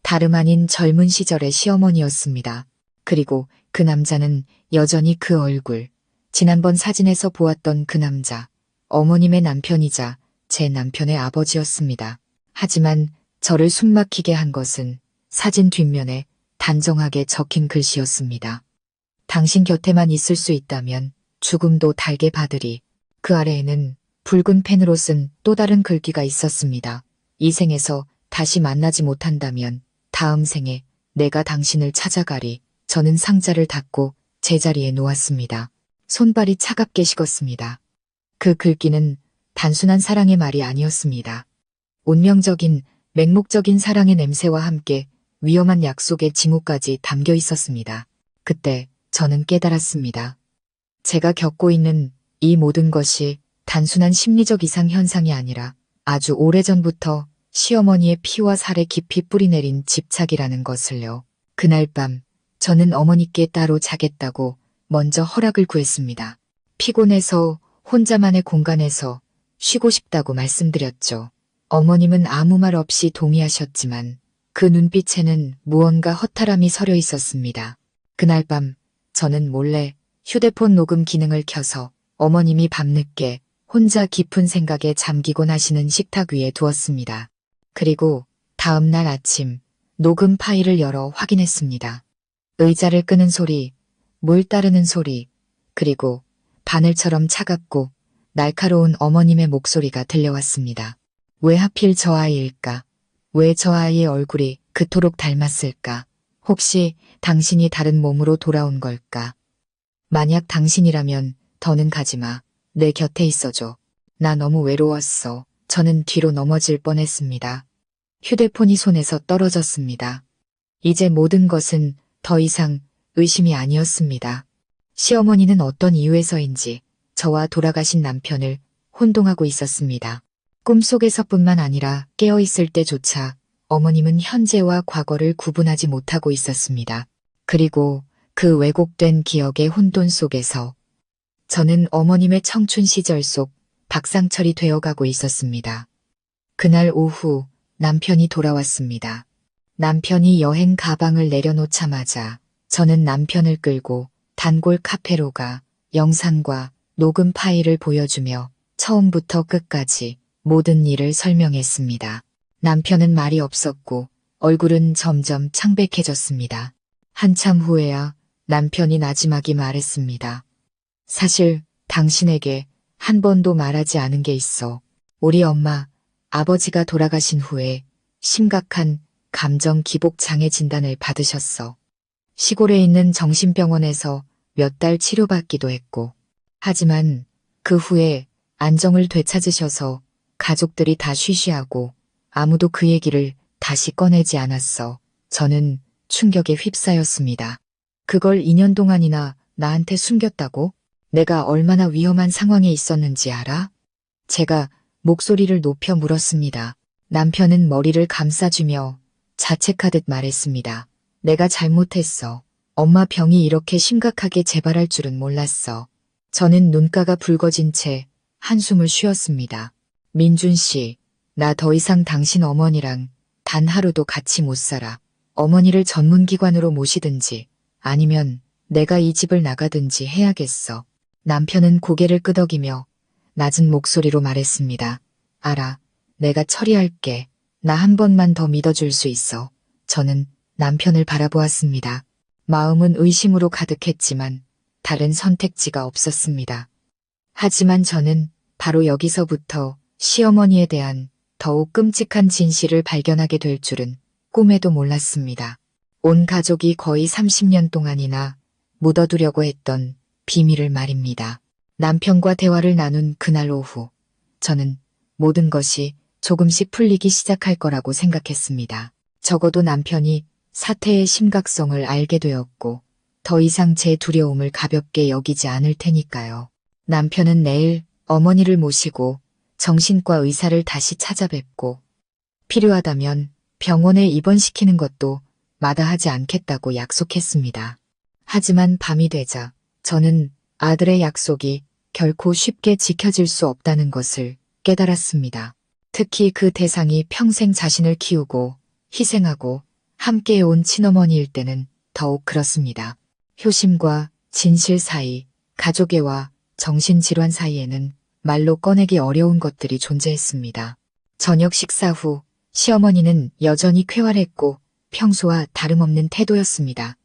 다름 아닌 젊은 시절의 시어머니였습니다. 그리고 그 남자는 여전히 그 얼굴, 지난번 사진에서 보았던 그 남자, 어머님의 남편이자 제 남편의 아버지였습니다. 하지만 저를 숨막히게 한 것은 사진 뒷면에 단정하게 적힌 글씨였습니다. 당신 곁에만 있을 수 있다면 죽음도 달게 받으리. 그 아래에는 붉은 펜으로 쓴 또 다른 글귀가 있었습니다. 이 생에서 다시 만나지 못한다면 다음 생에 내가 당신을 찾아가리. 저는 상자를 닫고 제자리에 놓았습니다. 손발이 차갑게 식었습니다. 그 글귀는 단순한 사랑의 말이 아니었습니다. 운명적인, 맹목적인 사랑의 냄새와 함께 위험한 약속의 징후까지 담겨 있었습니다. 그때 저는 깨달았습니다. 제가 겪고 있는 이 모든 것이 단순한 심리적 이상 현상이 아니라 아주 오래전부터 시어머니의 피와 살에 깊이 뿌리내린 집착이라는 것을요. 그날 밤 저는 어머니께 따로 자겠다고 먼저 허락을 구했습니다. 피곤해서 혼자만의 공간에서 쉬고 싶다고 말씀드렸죠. 어머님은 아무 말 없이 동의하셨지만 그 눈빛에는 무언가 허탈함이 서려 있었습니다. 그날 밤 저는 몰래 휴대폰 녹음 기능을 켜서 어머님이 밤늦게 혼자 깊은 생각에 잠기곤 하시는 식탁 위에 두었습니다. 그리고 다음 날 아침 녹음 파일을 열어 확인했습니다. 의자를 끄는 소리, 물 따르는 소리, 그리고 바늘처럼 차갑고 날카로운 어머님의 목소리가 들려왔습니다. 왜 하필 저 아이일까? 왜 저 아이의 얼굴이 그토록 닮았을까? 혹시 당신이 다른 몸으로 돌아온 걸까? 만약 당신이라면 더는 가지마. 내 곁에 있어줘. 나 너무 외로웠어. 저는 뒤로 넘어질 뻔했습니다. 휴대폰이 손에서 떨어졌습니다. 이제 모든 것은 더 이상 의심이 아니었습니다. 시어머니는 어떤 이유에서인지 저와 돌아가신 남편을 혼동하고 있었습니다. 꿈속에서뿐만 아니라 깨어있을 때조차 어머님은 현재와 과거를 구분하지 못하고 있었습니다. 그리고 그 왜곡된 기억의 혼돈 속에서 저는 어머님의 청춘 시절 속 박상철이 되어가고 있었습니다. 그날 오후 남편이 돌아왔습니다. 남편이 여행 가방을 내려놓자마자 저는 남편을 끌고 단골 카페로 가 영상과 녹음 파일을 보여주며 처음부터 끝까지 모든 일을 설명했습니다. 남편은 말이 없었고 얼굴은 점점 창백해졌습니다. 한참 후에야 남편이 나지막이 말했습니다. 사실 당신에게 한 번도 말하지 않은 게 있어. 우리 엄마, 아버지가 돌아가신 후에 심각한 감정 기복 장애 진단을 받으셨어. 시골에 있는 정신병원에서 몇 달 치료받기도 했고. 하지만 그 후에 안정을 되찾으셔서 가족들이 다 쉬쉬하고 아무도 그 얘기를 다시 꺼내지 않았어. 저는 충격에 휩싸였습니다. 그걸 2년 동안이나 나한테 숨겼다고? 내가 얼마나 위험한 상황에 있었는지 알아? 제가 목소리를 높여 물었습니다. 남편은 머리를 감싸주며 자책하듯 말했습니다. 내가 잘못했어. 엄마 병이 이렇게 심각하게 재발할 줄은 몰랐어. 저는 눈가가 붉어진 채 한숨을 쉬었습니다. 민준 씨, 나 더 이상 당신 어머니랑 단 하루도 같이 못 살아. 어머니를 전문기관으로 모시든지 아니면 내가 이 집을 나가든지 해야겠어. 남편은 고개를 끄덕이며 낮은 목소리로 말했습니다. 알아. 내가 처리할게. 나 한 번만 더 믿어줄 수 있어. 저는 남편을 바라보았습니다. 마음은 의심으로 가득했지만 다른 선택지가 없었습니다. 하지만 저는 바로 여기서부터 시어머니에 대한 더욱 끔찍한 진실을 발견하게 될 줄은 꿈에도 몰랐습니다. 온 가족이 거의 30년 동안이나 묻어두려고 했던 비밀을 말입니다. 남편과 대화를 나눈 그날 오후, 저는 모든 것이 조금씩 풀리기 시작할 거라고 생각했습니다. 적어도 남편이 사태의 심각성을 알게 되었고, 더 이상 제 두려움을 가볍게 여기지 않을 테니까요. 남편은 내일 어머니를 모시고 정신과 의사를 다시 찾아뵙고, 필요하다면 병원에 입원시키는 것도 마다하지 않겠다고 약속했습니다. 하지만 밤이 되자 저는 아들의 약속이 결코 쉽게 지켜질 수 없다는 것을 깨달았습니다. 특히 그 대상이 평생 자신을 키우고 희생하고 함께해온 친어머니일 때는 더욱 그렇습니다. 효심과 진실 사이, 가족애와 정신질환 사이에는 말로 꺼내기 어려운 것들이 존재했습니다. 저녁 식사 후 시어머니는 여전히 쾌활했고 평소와 다름없는 태도였습니다.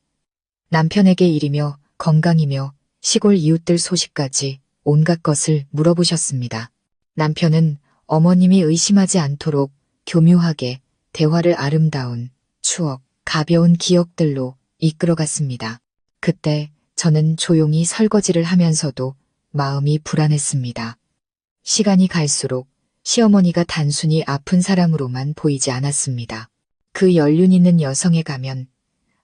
남편에게 일이며 건강이며 시골 이웃들 소식까지 온갖 것을 물어보셨습니다. 남편은 어머님이 의심하지 않도록 교묘하게 대화를 아름다운 추억, 가벼운 기억들로 이끌어갔습니다. 그때 저는 조용히 설거지를 하면서도 마음이 불안했습니다. 시간이 갈수록 시어머니가 단순히 아픈 사람으로만 보이지 않았습니다. 그 연륜 있는 여성의 가면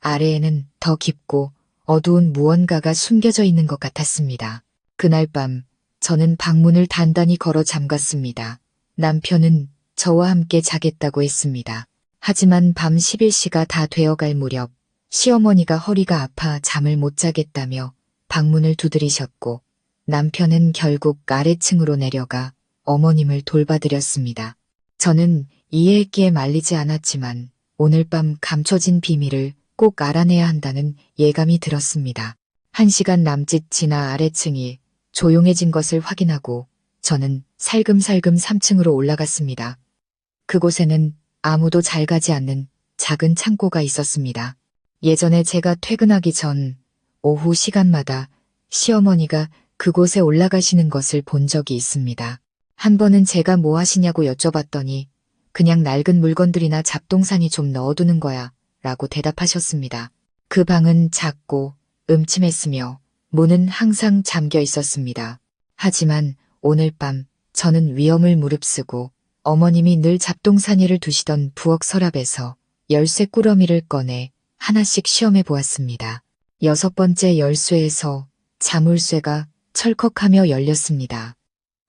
아래에는 더 깊고 어두운 무언가가 숨겨져 있는 것 같았습니다. 그날 밤 저는 방문을 단단히 걸어 잠갔습니다. 남편은 저와 함께 자겠다고 했습니다. 하지만 밤 11시가 다 되어갈 무렵 시어머니가 허리가 아파 잠을 못 자겠다며 방문을 두드리셨고 남편은 결국 아래층으로 내려가 어머님을 돌봐드렸습니다. 저는 이해했기에 말리지 않았지만 오늘 밤 감춰진 비밀을 꼭 알아내야 한다는 예감이 들었습니다. 1시간 남짓 지나 아래층이 조용해진 것을 확인하고 저는 살금살금 3층으로 올라갔습니다. 그곳에는 아무도 잘 가지 않는 작은 창고가 있었습니다. 예전에 제가 퇴근하기 전 오후 시간마다 시어머니가 그곳에 올라가시는 것을 본 적이 있습니다. 한 번은 제가 뭐 하시냐고 여쭤봤더니 그냥 낡은 물건들이나 잡동사니 좀 넣어두는 거야 라고 대답하셨습니다. 그 방은 작고 음침했으며 문은 항상 잠겨 있었습니다. 하지만 오늘 밤 저는 위험을 무릅쓰고 어머님이 늘 잡동사니를 두시던 부엌 서랍에서 열쇠 꾸러미를 꺼내 하나씩 시험해 보았습니다. 6번째 열쇠에서 자물쇠가 철컥하며 열렸습니다.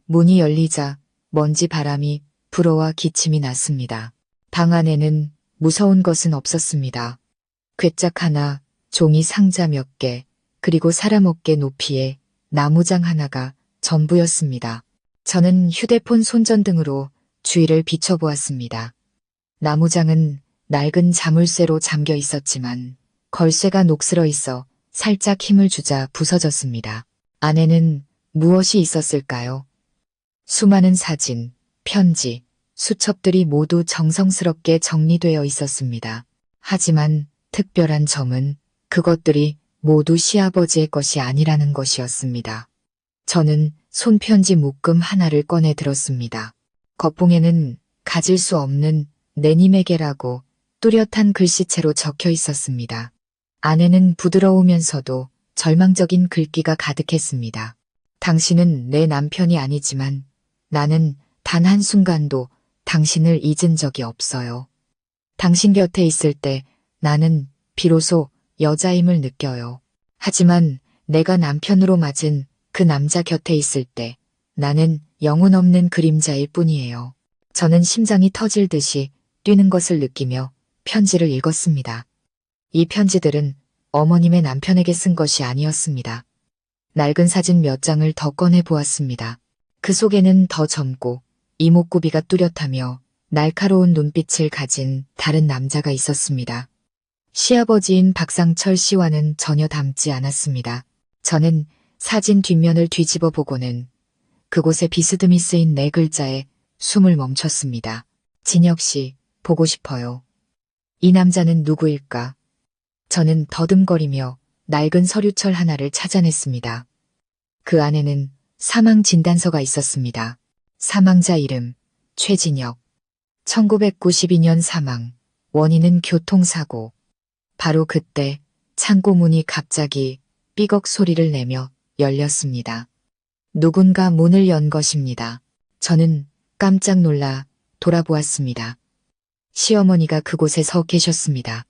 문이 열리자 먼지 바람이 불어와 기침이 났습니다. 방 안에는 무서운 것은 없었습니다. 괴짝 하나, 종이 상자 몇 개, 그리고 사람 어깨 높이의 나무장 하나가 전부였습니다. 저는 휴대폰 손전등으로 주위를 비춰보았습니다. 나무장은 낡은 자물쇠로 잠겨 있었지만 걸쇠가 녹슬어 있어 살짝 힘을 주자 부서졌습니다. 안에는 무엇이 있었을까요? 수많은 사진, 편지, 수첩들이 모두 정성스럽게 정리되어 있었습니다. 하지만 특별한 점은 그것들이 모두 시아버지의 것이 아니라는 것이었습니다. 저는 손편지 묶음 하나를 꺼내 들었습니다. 겉봉에는 가질 수 없는 내님에게라고 뚜렷한 글씨체로 적혀 있었습니다. 안에는 부드러우면서도 절망적인 글귀가 가득했습니다. 당신은 내 남편이 아니지만 나는 단 한순간도 당신을 잊은 적이 없어요. 당신 곁에 있을 때 나는 비로소 여자임을 느껴요. 하지만 내가 남편으로 맞은 그 남자 곁에 있을 때 나는 영혼 없는 그림자일 뿐이에요. 저는 심장이 터질 듯이 뛰는 것을 느끼며 편지를 읽었습니다. 이 편지들은 어머님의 남편에게 쓴 것이 아니었습니다. 낡은 사진 몇 장을 더 꺼내 보았습니다. 그 속에는 더 젊고 이목구비가 뚜렷하며 날카로운 눈빛을 가진 다른 남자가 있었습니다. 시아버지인 박상철 씨와는 전혀 닮지 않았습니다. 저는 사진 뒷면을 뒤집어 보고는 그곳에 비스듬히 쓰인 4글자에 숨을 멈췄습니다. 진혁 씨, 보고 싶어요. 이 남자는 누구일까? 저는 더듬거리며 낡은 서류철 하나를 찾아냈습니다. 그 안에는 사망 진단서가 있었습니다. 사망자 이름, 최진혁. 1992년 사망. 원인은 교통사고. 바로 그때 창고 문이 갑자기 삐걱 소리를 내며 열렸습니다. 누군가 문을 연 것입니다. 저는 깜짝 놀라 돌아보았습니다. 시어머니가 그곳에 서 계셨습니다.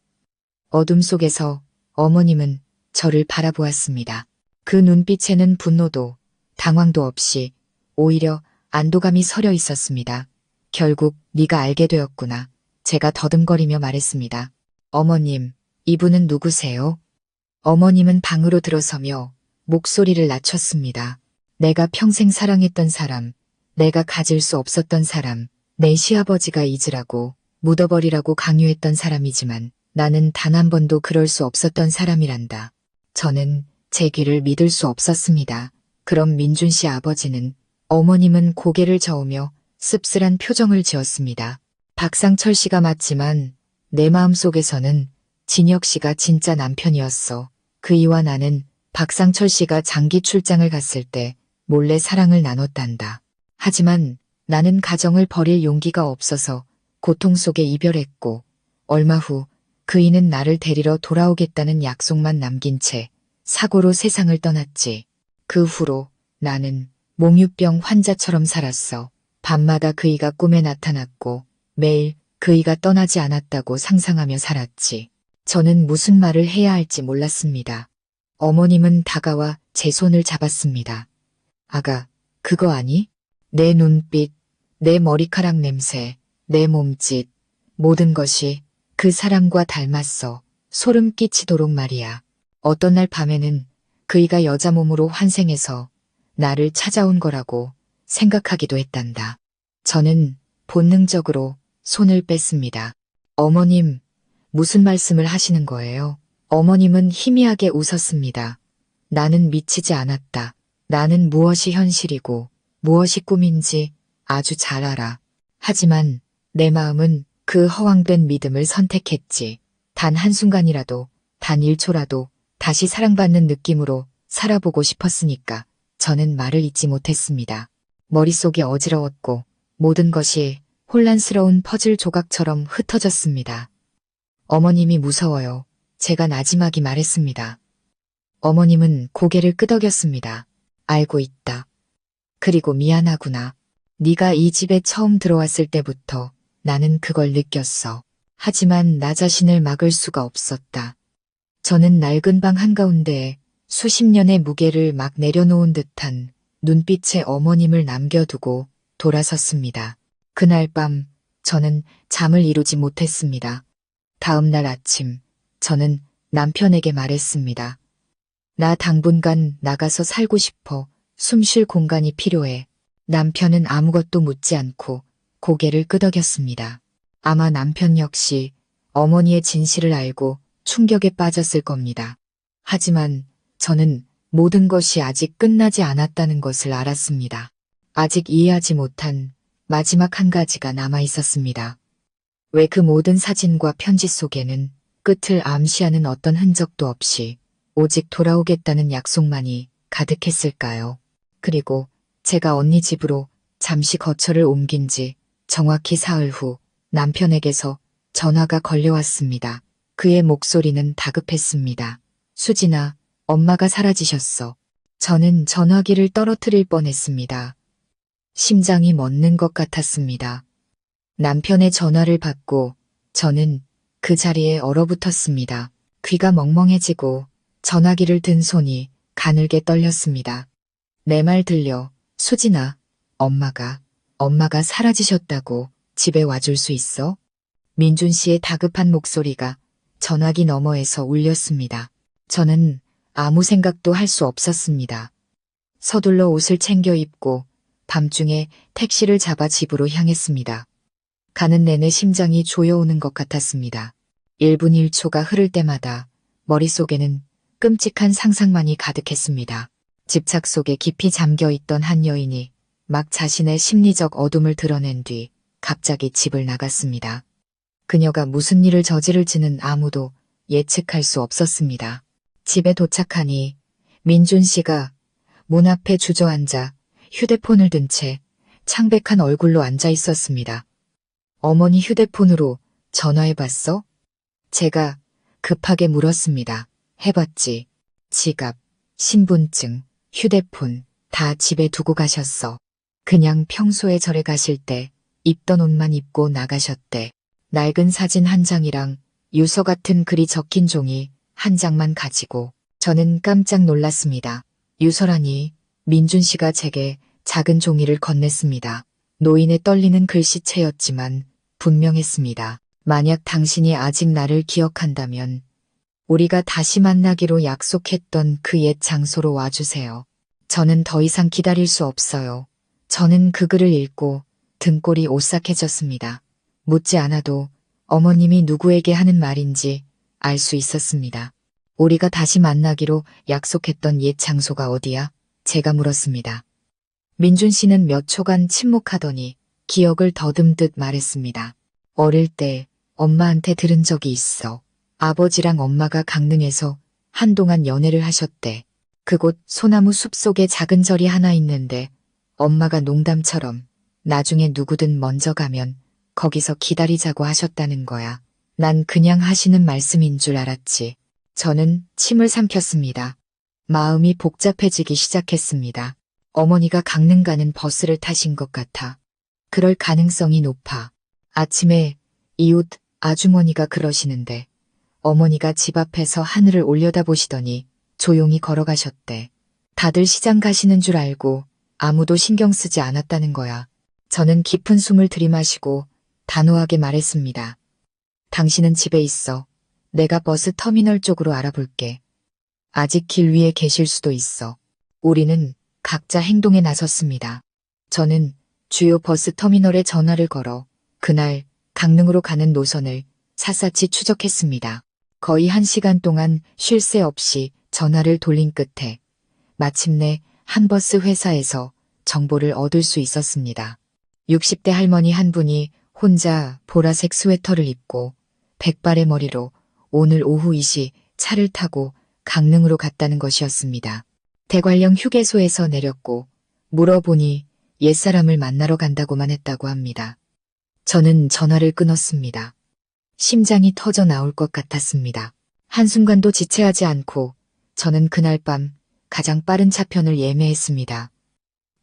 어둠 속에서 어머님은 저를 바라보았습니다. 그 눈빛에는 분노도 당황도 없이 오히려 안도감이 서려 있었습니다. 결국 네가 알게 되었구나. 제가 더듬거리며 말했습니다. 어머님, 이분은 누구세요? 어머님은 방으로 들어서며 목소리를 낮췄습니다. 내가 평생 사랑했던 사람, 내가 가질 수 없었던 사람, 내 시아버지가 잊으라고, 묻어버리라고 강요했던 사람이지만 나는 단 한 번도 그럴 수 없었던 사람이란다. 저는 제 귀를 믿을 수 없었습니다. 그럼 민준 씨 아버지는? 어머님은 고개를 저으며 씁쓸한 표정을 지었습니다. 박상철 씨가 맞지만 내 마음속에서는 진혁 씨가 진짜 남편이었어. 그이와 나는 박상철 씨가 장기 출장을 갔을 때 몰래 사랑을 나눴단다. 하지만 나는 가정을 버릴 용기가 없어서 고통 속에 이별했고 얼마 후 그이는 나를 데리러 돌아오겠다는 약속만 남긴 채 사고로 세상을 떠났지. 그 후로 나는 몽유병 환자처럼 살았어. 밤마다 그이가 꿈에 나타났고 매일 그이가 떠나지 않았다고 상상하며 살았지. 저는 무슨 말을 해야 할지 몰랐습니다. 어머님은 다가와 제 손을 잡았습니다. 아가, 그거 아니? 내 눈빛, 내 머리카락 냄새, 내 몸짓, 모든 것이 그 사람과 닮았어. 소름 끼치도록 말이야. 어떤 날 밤에는 그이가 여자 몸으로 환생해서 나를 찾아온 거라고 생각하기도 했단다. 저는 본능적으로 손을 뺐습니다. 어머님, 무슨 말씀을 하시는 거예요? 어머님은 희미하게 웃었습니다. 나는 미치지 않았다. 나는 무엇이 현실이고 무엇이 꿈인지 아주 잘 알아. 하지만 내 마음은 그 허황된 믿음을 선택했지. 단 한순간이라도, 단 1초라도 다시 사랑받는 느낌으로 살아보고 싶었으니까 저는 말을 잇지 못했습니다. 머릿속이 어지러웠고 모든 것이 혼란스러운 퍼즐 조각처럼 흩어졌습니다. 어머님이 무서워요. 제가 나지막이 말했습니다. 어머님은 고개를 끄덕였습니다. 알고 있다. 그리고 미안하구나. 네가 이 집에 처음 들어왔을 때부터 나는 그걸 느꼈어. 하지만 나 자신을 막을 수가 없었다. 저는 낡은 방 한가운데에 수십 년의 무게를 막 내려놓은 듯한 눈빛에 어머님을 남겨두고 돌아섰습니다. 그날 밤 저는 잠을 이루지 못했습니다. 다음 날 아침 저는 남편에게 말했습니다. 나 당분간 나가서 살고 싶어. 숨 쉴 공간이 필요해. 남편은 아무것도 묻지 않고 고개를 끄덕였습니다. 아마 남편 역시 어머니의 진실을 알고 충격에 빠졌을 겁니다. 하지만 저는 모든 것이 아직 끝나지 않았다는 것을 알았습니다. 아직 이해하지 못한 마지막 한 가지가 남아 있었습니다. 왜 그 모든 사진과 편지 속에는 끝을 암시하는 어떤 흔적도 없이 오직 돌아오겠다는 약속만이 가득했을까요? 그리고 제가 언니 집으로 잠시 거처를 옮긴 지 정확히 사흘 후 남편에게서 전화가 걸려왔습니다. 그의 목소리는 다급했습니다. 수진아, 엄마가 사라지셨어. 저는 전화기를 떨어뜨릴 뻔했습니다. 심장이 멎는 것 같았습니다. 남편의 전화를 받고 저는 그 자리에 얼어붙었습니다. 귀가 멍멍해지고 전화기를 든 손이 가늘게 떨렸습니다. 내 말 들려. 수진아, 엄마가 사라지셨다고. 집에 와줄 수 있어? 민준 씨의 다급한 목소리가 전화기 너머에서 울렸습니다. 저는 아무 생각도 할 수 없었습니다. 서둘러 옷을 챙겨 입고 밤중에 택시를 잡아 집으로 향했습니다. 가는 내내 심장이 조여오는 것 같았습니다. 1분 1초가 흐를 때마다 머릿속에는 끔찍한 상상만이 가득했습니다. 집착 속에 깊이 잠겨있던 한 여인이 막 자신의 심리적 어둠을 드러낸 뒤 갑자기 집을 나갔습니다. 그녀가 무슨 일을 저지를지는 아무도 예측할 수 없었습니다. 집에 도착하니 민준 씨가 문 앞에 주저앉아 휴대폰을 든 채 창백한 얼굴로 앉아 있었습니다. 어머니 휴대폰으로 전화해봤어? 제가 급하게 물었습니다. 해봤지. 지갑, 신분증, 휴대폰 다 집에 두고 가셨어. 그냥 평소에 절에 가실 때 입던 옷만 입고 나가셨대. 낡은 사진 한 장이랑 유서 같은 글이 적힌 종이 한 장만 가지고. 저는 깜짝 놀랐습니다. 유서라니. 민준 씨가 제게 작은 종이를 건넸습니다. 노인의 떨리는 글씨체였지만 분명했습니다. 만약 당신이 아직 나를 기억한다면 우리가 다시 만나기로 약속했던 그 옛 장소로 와주세요. 저는 더 이상 기다릴 수 없어요. 저는 그 글을 읽고 등골이 오싹해졌습니다. 묻지 않아도 어머님이 누구에게 하는 말인지 알 수 있었습니다. 우리가 다시 만나기로 약속했던 옛 장소가 어디야? 제가 물었습니다. 민준 씨는 몇 초간 침묵하더니 기억을 더듬듯 말했습니다. 어릴 때 엄마한테 들은 적이 있어. 아버지랑 엄마가 강릉에서 한동안 연애를 하셨대. 그곳 소나무 숲속에 작은 절이 하나 있는데 엄마가 농담처럼 나중에 누구든 먼저 가면 거기서 기다리자고 하셨다는 거야. 난 그냥 하시는 말씀인 줄 알았지. 저는 침을 삼켰습니다. 마음이 복잡해지기 시작했습니다. 어머니가 강릉 가는 버스를 타신 것 같아. 그럴 가능성이 높아. 아침에 이웃 아주머니가 그러시는데 어머니가 집 앞에서 하늘을 올려다보시더니 조용히 걸어가셨대. 다들 시장 가시는 줄 알고 아무도 신경 쓰지 않았다는 거야. 저는 깊은 숨을 들이마시고 단호하게 말했습니다. 당신은 집에 있어. 내가 버스 터미널 쪽으로 알아볼게. 아직 길 위에 계실 수도 있어. 우리는 각자 행동에 나섰습니다. 저는 주요 버스 터미널에 전화를 걸어 그날 강릉으로 가는 노선을 샅샅이 추적했습니다. 거의 1시간 동안 쉴 새 없이 전화를 돌린 끝에 마침내 한 버스 회사에서 정보를 얻을 수 있었습니다. 60대 할머니 한 분이 혼자 보라색 스웨터를 입고 백발의 머리로 오늘 오후 2시 차를 타고 강릉으로 갔다는 것이었습니다. 대관령 휴게소에서 내렸고 물어보니 옛사람을 만나러 간다고만 했다고 합니다. 저는 전화를 끊었습니다. 심장이 터져 나올 것 같았습니다. 한순간도 지체하지 않고 저는 그날 밤 가장 빠른 차편을 예매했습니다.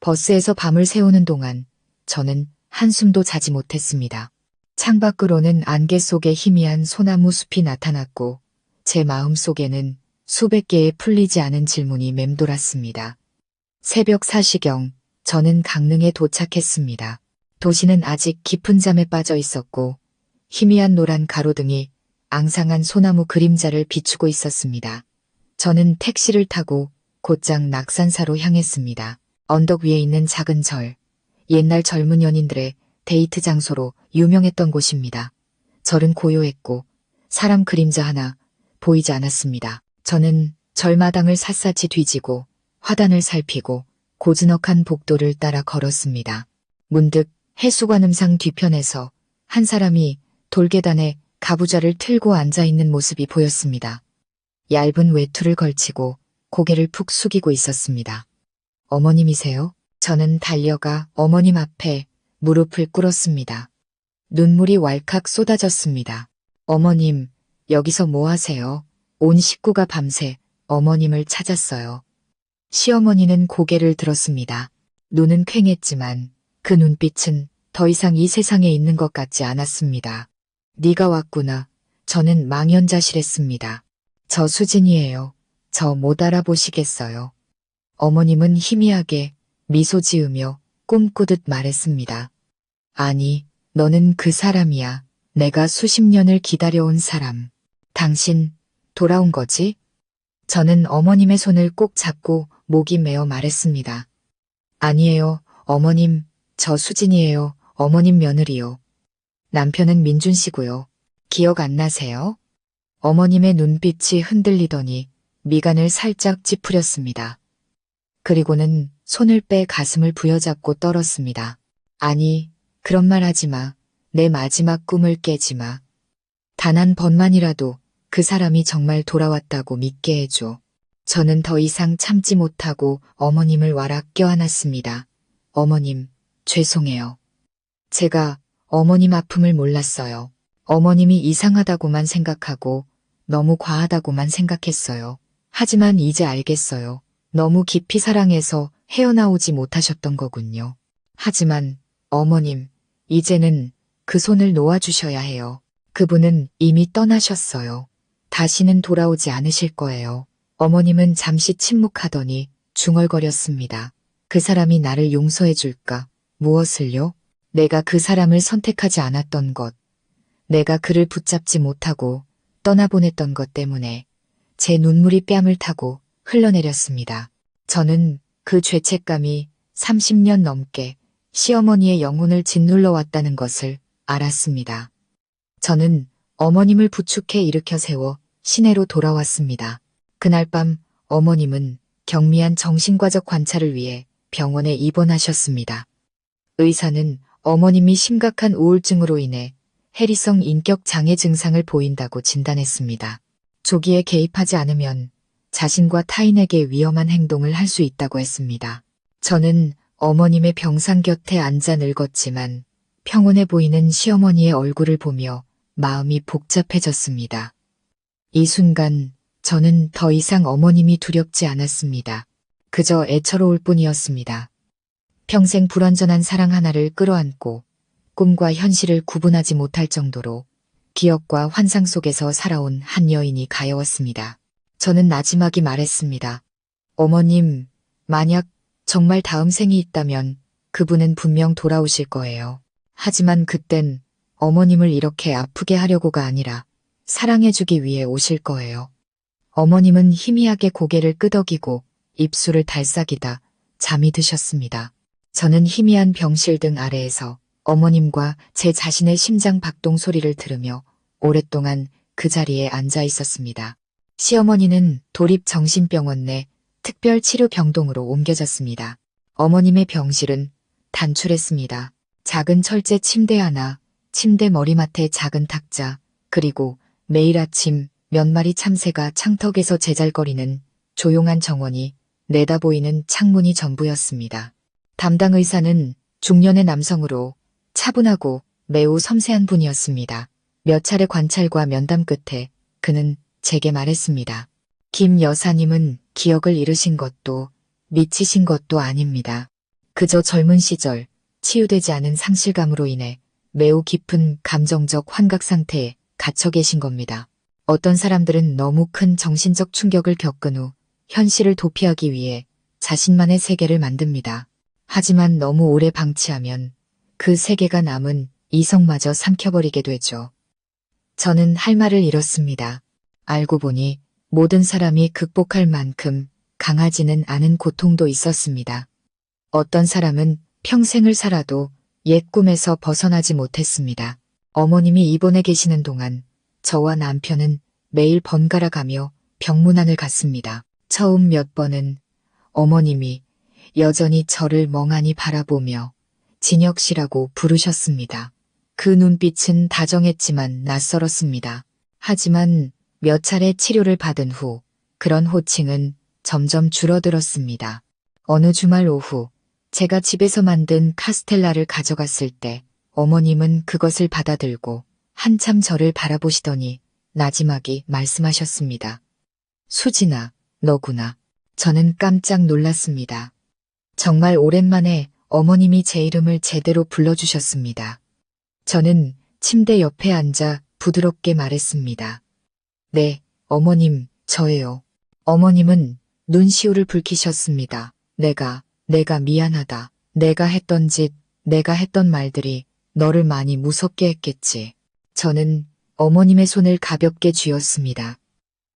버스에서 밤을 새우는 동안 저는 한숨도 자지 못했습니다. 창밖으로는 안개 속에 희미한 소나무 숲이 나타났고 제 마음 속에는 수백 개의 풀리지 않은 질문이 맴돌았습니다. 새벽 4시경 저는 강릉에 도착했습니다. 도시는 아직 깊은 잠에 빠져 있었고 희미한 노란 가로등이 앙상한 소나무 그림자를 비추고 있었습니다. 저는 택시를 타고 곧장 낙산사로 향했습니다. 언덕 위에 있는 작은 절, 옛날 젊은 연인들의 데이트 장소로 유명했던 곳입니다. 절은 고요했고 사람 그림자 하나 보이지 않았습니다. 저는 절마당을 샅샅이 뒤지고 화단을 살피고 고즈넉한 복도를 따라 걸었습니다. 문득 해수관음상 뒤편에서 한 사람이 돌계단에 가부좌를 틀고 앉아있는 모습이 보였습니다. 얇은 외투를 걸치고 고개를 푹 숙이고 있었습니다. 어머님이세요? 저는 달려가 어머님 앞에 무릎을 꿇었습니다. 눈물이 왈칵 쏟아졌습니다. 어머님, 여기서 뭐 하세요? 온 식구가 밤새 어머님을 찾았어요. 시어머니는 고개를 들었습니다. 눈은 퀭했지만 그 눈빛은 더 이상 이 세상에 있는 것 같지 않았습니다. 네가 왔구나. 저는 망연자실했습니다. 저 수진이에요. 저 못 알아보시겠어요. 어머님은 희미하게 미소 지으며 꿈꾸듯 말했습니다. 아니, 너는 그 사람이야. 내가 수십 년을 기다려온 사람. 당신 돌아온 거지? 저는 어머님의 손을 꼭 잡고 목이 메어 말했습니다. 아니에요, 어머님. 저 수진이에요. 어머님 며느리요. 남편은 민준 씨고요. 기억 안 나세요? 어머님의 눈빛이 흔들리더니 미간을 살짝 찌푸렸습니다. 그리고는 손을 빼 가슴을 부여잡고 떨었습니다. 아니, 그런 말 하지 마. 내 마지막 꿈을 깨지 마. 단 한 번만이라도 그 사람이 정말 돌아왔다고 믿게 해줘. 저는 더 이상 참지 못하고 어머님을 와락 껴안았습니다. 어머님, 죄송해요. 제가 어머님 아픔을 몰랐어요. 어머님이 이상하다고만 생각하고 너무 과하다고만 생각했어요. 하지만 이제 알겠어요. 너무 깊이 사랑해서 헤어나오지 못하셨던 거군요. 하지만 어머님, 이제는 그 손을 놓아주셔야 해요. 그분은 이미 떠나셨어요. 다시는 돌아오지 않으실 거예요. 어머님은 잠시 침묵하더니 중얼거렸습니다. 그 사람이 나를 용서해 줄까? 무엇을요? 내가 그 사람을 선택하지 않았던 것, 내가 그를 붙잡지 못하고 떠나보냈던 것 때문에 제 눈물이 뺨을 타고 흘러내렸습니다. 저는 그 죄책감이 30년 넘게 시어머니의 영혼을 짓눌러 왔다는 것을 알았습니다. 저는 어머님을 부축해 일으켜 세워 시내로 돌아왔습니다. 그날 밤 어머님은 경미한 정신과적 관찰을 위해 병원에 입원하셨습니다. 의사는 어머님이 심각한 우울증으로 인해 해리성 인격 장애 증상을 보인다고 진단했습니다. 조기에 개입하지 않으면 자신과 타인에게 위험한 행동을 할 수 있다고 했습니다. 저는 어머님의 병상 곁에 앉아 늙었지만 평온해 보이는 시어머니의 얼굴을 보며 마음이 복잡해졌습니다. 이 순간 저는 더 이상 어머님이 두렵지 않았습니다. 그저 애처로울 뿐이었습니다. 평생 불완전한 사랑 하나를 끌어안고 꿈과 현실을 구분하지 못할 정도로 기억과 환상 속에서 살아온 한 여인이 가여웠습니다. 저는 나지막이 말했습니다. 어머님, 만약 정말 다음 생이 있다면 그분은 분명 돌아오실 거예요. 하지만 그땐 어머님을 이렇게 아프게 하려고가 아니라 사랑해주기 위해 오실 거예요. 어머님은 희미하게 고개를 끄덕이고 입술을 달싹이다 잠이 드셨습니다. 저는 희미한 병실등 아래에서 어머님과 제 자신의 심장 박동 소리를 들으며 오랫동안 그 자리에 앉아 있었습니다. 시어머니는 도립정신병원 내 특별치료병동으로 옮겨졌습니다. 어머님의 병실은 단출했습니다. 작은 철제 침대 하나, 침대 머리맡에 작은 탁자, 그리고 매일 아침 몇 마리 참새가 창턱에서 제잘거리는 조용한 정원이 내다보이는 창문이 전부였습니다. 담당 의사는 중년의 남성으로 차분하고 매우 섬세한 분이었습니다. 몇 차례 관찰과 면담 끝에 그는 제게 말했습니다. 김 여사님은 기억을 잃으신 것도 미치신 것도 아닙니다. 그저 젊은 시절 치유되지 않은 상실감으로 인해 매우 깊은 감정적 환각 상태에 갇혀 계신 겁니다. 어떤 사람들은 너무 큰 정신적 충격을 겪은 후 현실을 도피하기 위해 자신만의 세계를 만듭니다. 하지만 너무 오래 방치하면 그 세계가 남은 이성마저 삼켜버리게 되죠. 저는 할 말을 잃었습니다. 알고 보니 모든 사람이 극복할 만큼 강하지는 않은 고통도 있었습니다. 어떤 사람은 평생을 살아도 옛 꿈에서 벗어나지 못했습니다. 어머님이 입원해 계시는 동안 저와 남편은 매일 번갈아 가며 병문안을 갔습니다. 처음 몇 번은 어머님이 여전히 저를 멍하니 바라보며 진혁 씨라고 부르셨습니다. 그 눈빛은 다정했지만 낯설었습니다. 하지만 몇 차례 치료를 받은 후 그런 호칭은 점점 줄어들었습니다. 어느 주말 오후 제가 집에서 만든 카스텔라를 가져갔을 때 어머님은 그것을 받아들고 한참 저를 바라보시더니 나지막이 말씀하셨습니다. 수진아, 너구나. 저는 깜짝 놀랐습니다. 정말 오랜만에 어머님이 제 이름을 제대로 불러주셨습니다. 저는 침대 옆에 앉아 부드럽게 말했습니다. 네, 어머님, 저예요. 어머님은 눈시울을 붉히셨습니다. 내가 미안하다. 내가 했던 짓, 내가 했던 말들이 너를 많이 무섭게 했겠지. 저는 어머님의 손을 가볍게 쥐었습니다.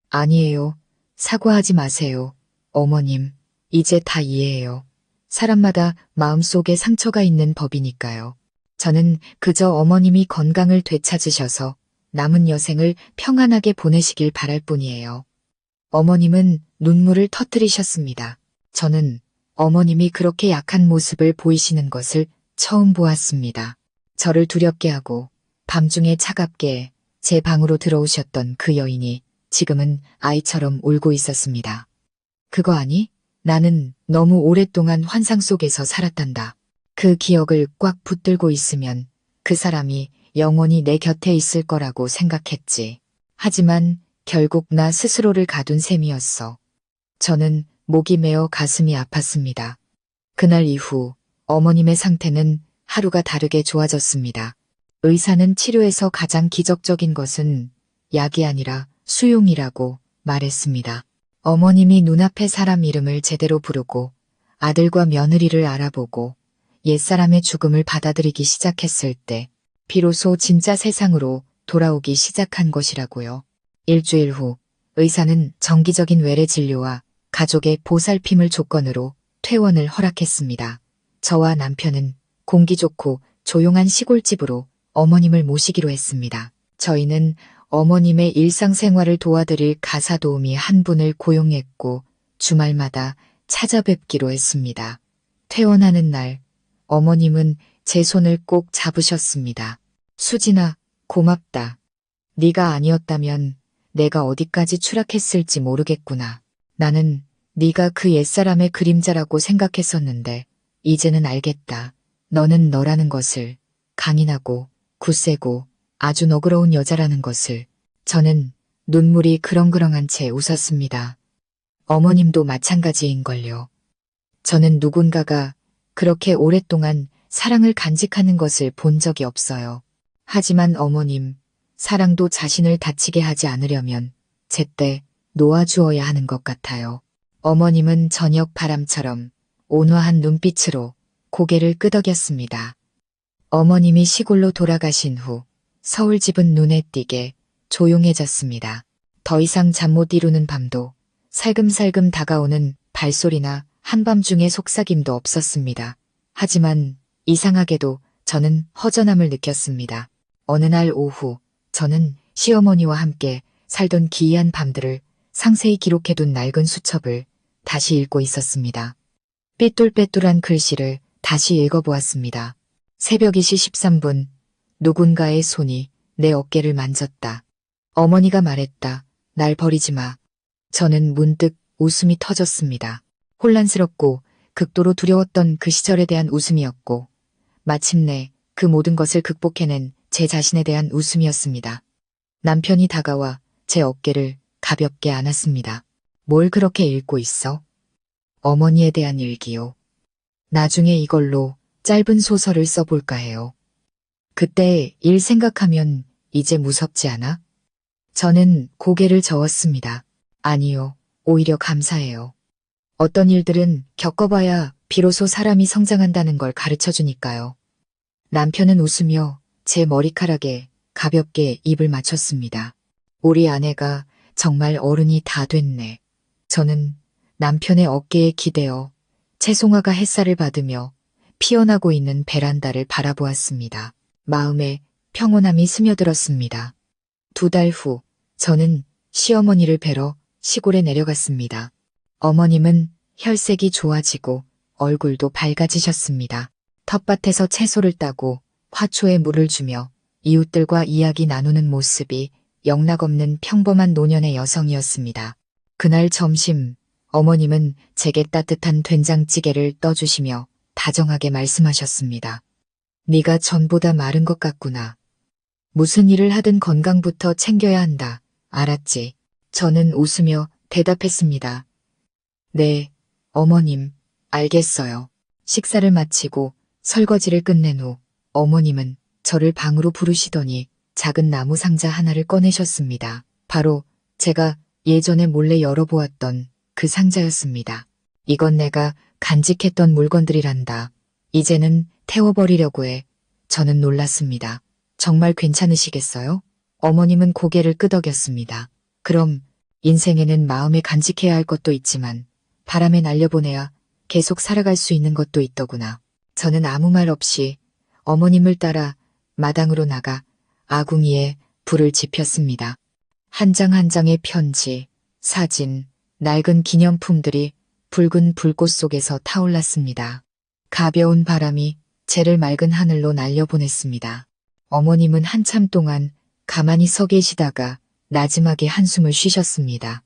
아니에요. 사과하지 마세요. 어머님, 이제 다 이해해요. 사람마다 마음속에 상처가 있는 법이니까요. 저는 그저 어머님이 건강을 되찾으셔서 남은 여생을 평안하게 보내시길 바랄 뿐이에요. 어머님은 눈물을 터뜨리셨습니다. 저는 어머님이 그렇게 약한 모습을 보이시는 것을 처음 보았습니다. 저를 두렵게 하고 밤중에 차갑게 제 방으로 들어오셨던 그 여인이 지금은 아이처럼 울고 있었습니다. 그거 아니? 나는 너무 오랫동안 환상 속에서 살았단다. 그 기억을 꽉 붙들고 있으면 그 사람이 영원히 내 곁에 있을 거라고 생각했지. 하지만 결국 나 스스로를 가둔 셈이었어. 저는 목이 메어 가슴이 아팠습니다. 그날 이후 어머님의 상태는 하루가 다르게 좋아졌습니다. 의사는 치료에서 가장 기적적인 것은 약이 아니라 수용이라고 말했습니다. 어머님이 눈앞의 사람 이름을 제대로 부르고 아들과 며느리를 알아보고 옛사람의 죽음을 받아들이기 시작했을 때 비로소 진짜 세상으로 돌아오기 시작한 것이라고요. 일주일 후 의사는 정기적인 외래 진료와 가족의 보살핌을 조건으로 퇴원을 허락했습니다. 저와 남편은 공기 좋고 조용한 시골집으로 어머님을 모시기로 했습니다. 저희는 어머님의 일상생활을 도와드릴 가사도우미 한 분을 고용했고 주말마다 찾아뵙기로 했습니다. 퇴원하는 날 어머님은 제 손을 꼭 잡으셨습니다. 수진아, 고맙다. 네가 아니었다면 내가 어디까지 추락했을지 모르겠구나. 나는 네가 그 옛사람의 그림자라고 생각했었는데 이제는 알겠다. 너는 너라는 것을, 강인하고 굳세고 아주 너그러운 여자라는 것을. 저는 눈물이 그렁그렁한 채 웃었습니다. 어머님도 마찬가지인걸요. 저는 누군가가 그렇게 오랫동안 사랑을 간직하는 것을 본 적이 없어요. 하지만 어머님, 사랑도 자신을 다치게 하지 않으려면 제때 놓아주어야 하는 것 같아요. 어머님은 저녁 바람처럼 온화한 눈빛으로 고개를 끄덕였습니다. 어머님이 시골로 돌아가신 후 서울집은 눈에 띄게 조용해졌습니다. 더 이상 잠 못 이루는 밤도 살금살금 다가오는 발소리나 한밤중의 속삭임도 없었습니다. 하지만 이상하게도 저는 허전함을 느꼈습니다. 어느 날 오후 저는 시어머니와 함께 살던 기이한 밤들을 상세히 기록해둔 낡은 수첩을 다시 읽고 있었습니다. 삐뚤빼뚤한 글씨를 다시 읽어보았습니다. 새벽 2시 13분 누군가의 손이 내 어깨를 만졌다. 어머니가 말했다. 날 버리지 마. 저는 문득 웃음이 터졌습니다. 혼란스럽고 극도로 두려웠던 그 시절에 대한 웃음이었고 마침내 그 모든 것을 극복해낸 제 자신에 대한 웃음이었습니다. 남편이 다가와 제 어깨를 가볍게 안았습니다. 뭘 그렇게 읽고 있어? 어머니에 대한 일기요. 나중에 이걸로 짧은 소설을 써볼까 해요. 그때 일 생각하면 이제 무섭지 않아? 저는 고개를 저었습니다. 아니요, 오히려 감사해요. 어떤 일들은 겪어봐야 비로소 사람이 성장한다는 걸 가르쳐주니까요. 남편은 웃으며 제 머리카락에 가볍게 입을 맞췄습니다. 우리 아내가 정말 어른이 다 됐네. 저는 남편의 어깨에 기대어 채송화가 햇살을 받으며 피어나고 있는 베란다를 바라보았습니다. 마음에 평온함이 스며들었습니다. 2달 후 저는 시어머니를 뵈러 시골에 내려갔습니다. 어머님은 혈색이 좋아지고 얼굴도 밝아지셨습니다. 텃밭에서 채소를 따고 화초에 물을 주며 이웃들과 이야기 나누는 모습이 영락없는 평범한 노년의 여성이었습니다. 그날 점심 어머님은 제게 따뜻한 된장찌개를 떠주시며 다정하게 말씀하셨습니다. 네가 전보다 마른 것 같구나. 무슨 일을 하든 건강부터 챙겨야 한다. 알았지? 저는 웃으며 대답했습니다. 네, 어머님, 알겠어요. 식사를 마치고 설거지를 끝낸 후 어머님은 저를 방으로 부르시더니 작은 나무 상자 하나를 꺼내셨습니다. 바로 제가 예전에 몰래 열어보았던 그 상자였습니다. 이건 내가 간직했던 물건들이란다. 이제는 태워버리려고 해. 저는 놀랐습니다. 정말 괜찮으시겠어요? 어머님은 고개를 끄덕였습니다. 그럼 인생에는 마음에 간직해야 할 것도 있지만 바람에 날려보내야 계속 살아갈 수 있는 것도 있더구나. 저는 아무 말 없이 어머님을 따라 마당으로 나가 아궁이에 불을 지폈습니다. 한 장 한 장의 편지, 사진, 낡은 기념품들이 붉은 불꽃 속에서 타올랐습니다. 가벼운 바람이 재를 맑은 하늘로 날려보냈습니다. 어머님은 한참 동안 가만히 서 계시다가 나지막에 한숨을 쉬셨습니다.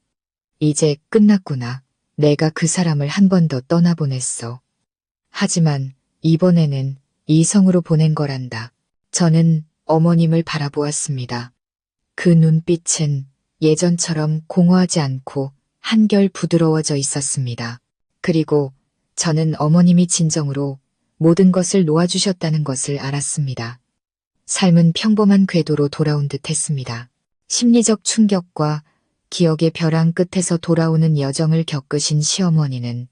이제 끝났구나. 내가 그 사람을 한 번 더 떠나보냈어. 하지만 이번에는 이성으로 보낸 거란다. 저는 어머님을 바라보았습니다. 그 눈빛은 예전처럼 공허하지 않고 한결 부드러워져 있었습니다. 그리고 저는 어머님이 진정으로 모든 것을 놓아주셨다는 것을 알았습니다. 삶은 평범한 궤도로 돌아온 듯 했습니다. 심리적 충격과 기억의 벼랑 끝에서 돌아오는 여정을 겪으신 시어머니는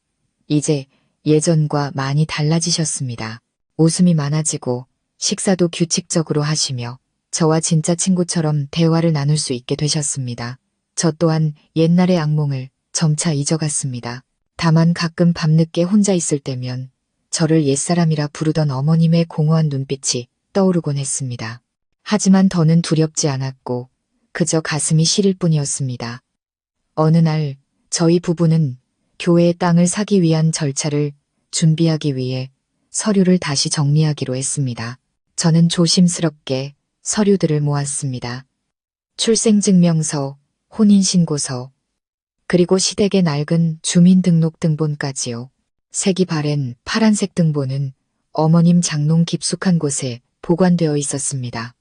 이제 예전과 많이 달라지셨습니다. 웃음이 많아지고 식사도 규칙적으로 하시며 저와 진짜 친구처럼 대화를 나눌 수 있게 되셨습니다. 저 또한 옛날의 악몽을 점차 잊어갔습니다. 다만 가끔 밤늦게 혼자 있을 때면 저를 옛사람이라 부르던 어머님의 공허한 눈빛이 떠오르곤 했습니다. 하지만 더는 두렵지 않았고 그저 가슴이 시릴 뿐이었습니다. 어느 날 저희 부부는 교회의 땅을 사기 위한 절차를 준비하기 위해 서류를 다시 정리하기로 했습니다. 저는 조심스럽게 서류들을 모았습니다. 출생증명서, 혼인신고서, 그리고 시댁의 낡은 주민등록등본까지요. 색이 바랜 파란색 등본은 어머님 장롱 깊숙한 곳에 보관되어 있었습니다.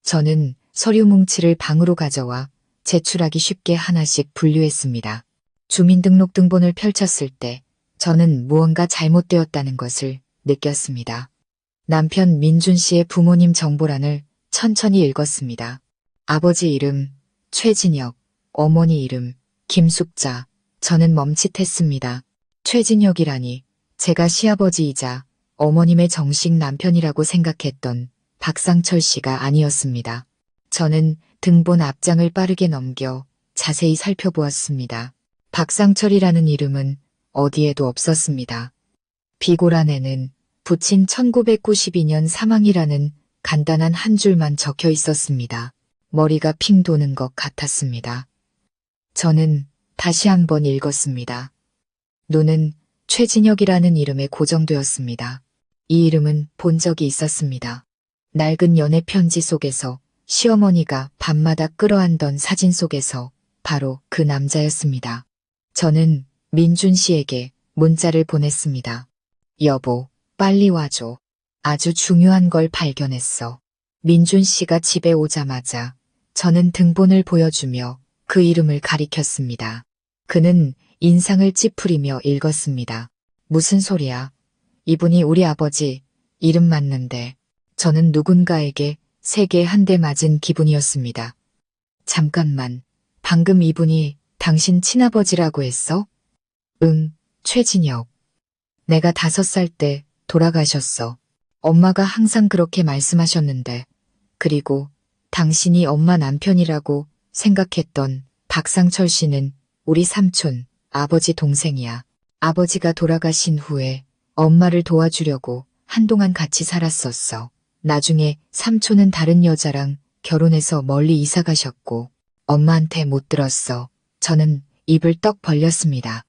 저는 서류 뭉치를 방으로 가져와 제출하기 쉽게 하나씩 분류했습니다. 주민등록등본을 펼쳤을 때 저는 무언가 잘못되었다는 것을 느꼈습니다. 남편 민준 씨의 부모님 정보란을 천천히 읽었습니다. 아버지 이름 최진혁, 어머니 이름 김숙자. 저는 멈칫했습니다. 최진혁이라니 제가 시아버지이자 어머님의 정식 남편이라고 생각했던 박상철 씨가 아니었습니다. 저는 등본 앞장을 빠르게 넘겨 자세히 살펴보았습니다. 박상철이라는 이름은 어디에도 없었습니다. 비고란에는 부친 1992년 사망이라는 간단한 한 줄만 적혀 있었습니다. 머리가 핑 도는 것 같았습니다. 저는 다시 한번 읽었습니다. 눈은 최진혁이라는 이름에 고정되었습니다. 이 이름은 본 적이 있었습니다. 낡은 연애 편지 속에서 시어머니가 밤마다 끌어안던 사진 속에서 바로 그 남자였습니다. 저는 민준 씨에게 문자를 보냈습니다. 여보, 빨리 와줘. 아주 중요한 걸 발견했어. 민준 씨가 집에 오자마자 저는 등본을 보여주며 그 이름을 가리켰습니다. 그는 인상을 찌푸리며 읽었습니다. 무슨 소리야? 이분이 우리 아버지 이름 맞는데. 저는 누군가에게 세게 한 대 맞은 기분이었습니다. 잠깐만, 방금 이분이 당신 친아버지라고 했어? 응, 최진혁. 내가 5살 때 돌아가셨어. 엄마가 항상 그렇게 말씀하셨는데, 그리고 당신이 엄마 남편이라고 생각했던 박상철 씨는 우리 삼촌, 아버지 동생이야. 아버지가 돌아가신 후에 엄마를 도와주려고 한동안 같이 살았었어. 나중에 삼촌은 다른 여자랑 결혼해서 멀리 이사 가셨고 엄마한테 못 들었어. 저는 입을 떡 벌렸습니다.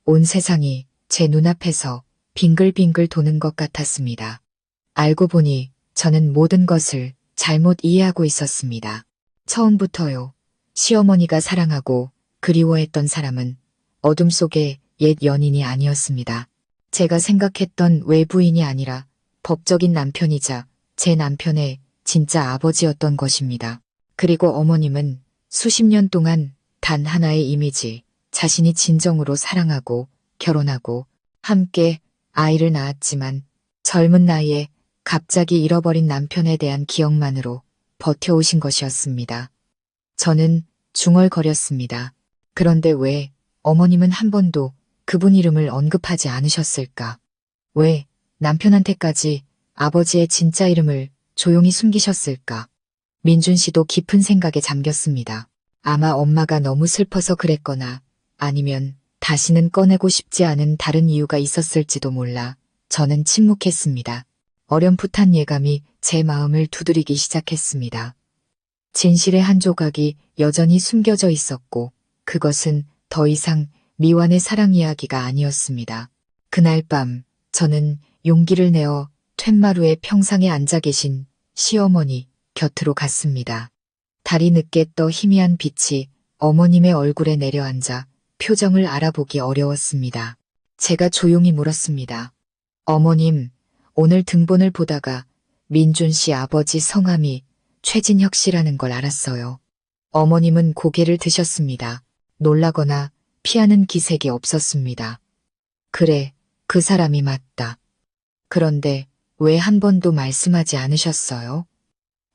온 세상이 제 눈앞에서 빙글빙글 도는 것 같았습니다. 알고 보니 저는 모든 것을 잘못 이해하고 있었습니다. 처음부터요. 시어머니가 사랑하고 그리워했던 사람은 어둠 속의 옛 연인이 아니었습니다. 제가 생각했던 외부인이 아니라 법적인 남편이자 제 남편의 진짜 아버지였던 것입니다. 그리고 어머님은 수십 년 동안 단 하나의 이미지, 자신이 진정으로 사랑하고 결혼하고 함께 아이를 낳았지만 젊은 나이에 갑자기 잃어버린 남편에 대한 기억만으로 버텨오신 것이었습니다. 저는 중얼거렸습니다. 그런데 왜 어머님은 한 번도 그분 이름을 언급하지 않으셨을까? 왜 남편한테까지 아버지의 진짜 이름을 조용히 숨기셨을까? 민준 씨도 깊은 생각에 잠겼습니다. 아마 엄마가 너무 슬퍼서 그랬거나 아니면 다시는 꺼내고 싶지 않은 다른 이유가 있었을지도 몰라 저는 침묵했습니다. 어렴풋한 예감이 제 마음을 두드리기 시작했습니다. 진실의 한 조각이 여전히 숨겨져 있었고 그것은 더 이상 미완의 사랑 이야기가 아니었습니다. 그날 밤 저는 용기를 내어 툇마루에 평상에 앉아 계신 시어머니 곁으로 갔습니다. 달이 늦게 떠 희미한 빛이 어머님의 얼굴에 내려앉아 표정을 알아보기 어려웠습니다. 제가 조용히 물었습니다. 어머님, 오늘 등본을 보다가 민준 씨 아버지 성함이 최진혁 씨라는 걸 알았어요. 어머님은 고개를 드셨습니다. 놀라거나 피하는 기색이 없었습니다. 그래, 그 사람이 맞다. 그런데 왜 한 번도 말씀하지 않으셨어요?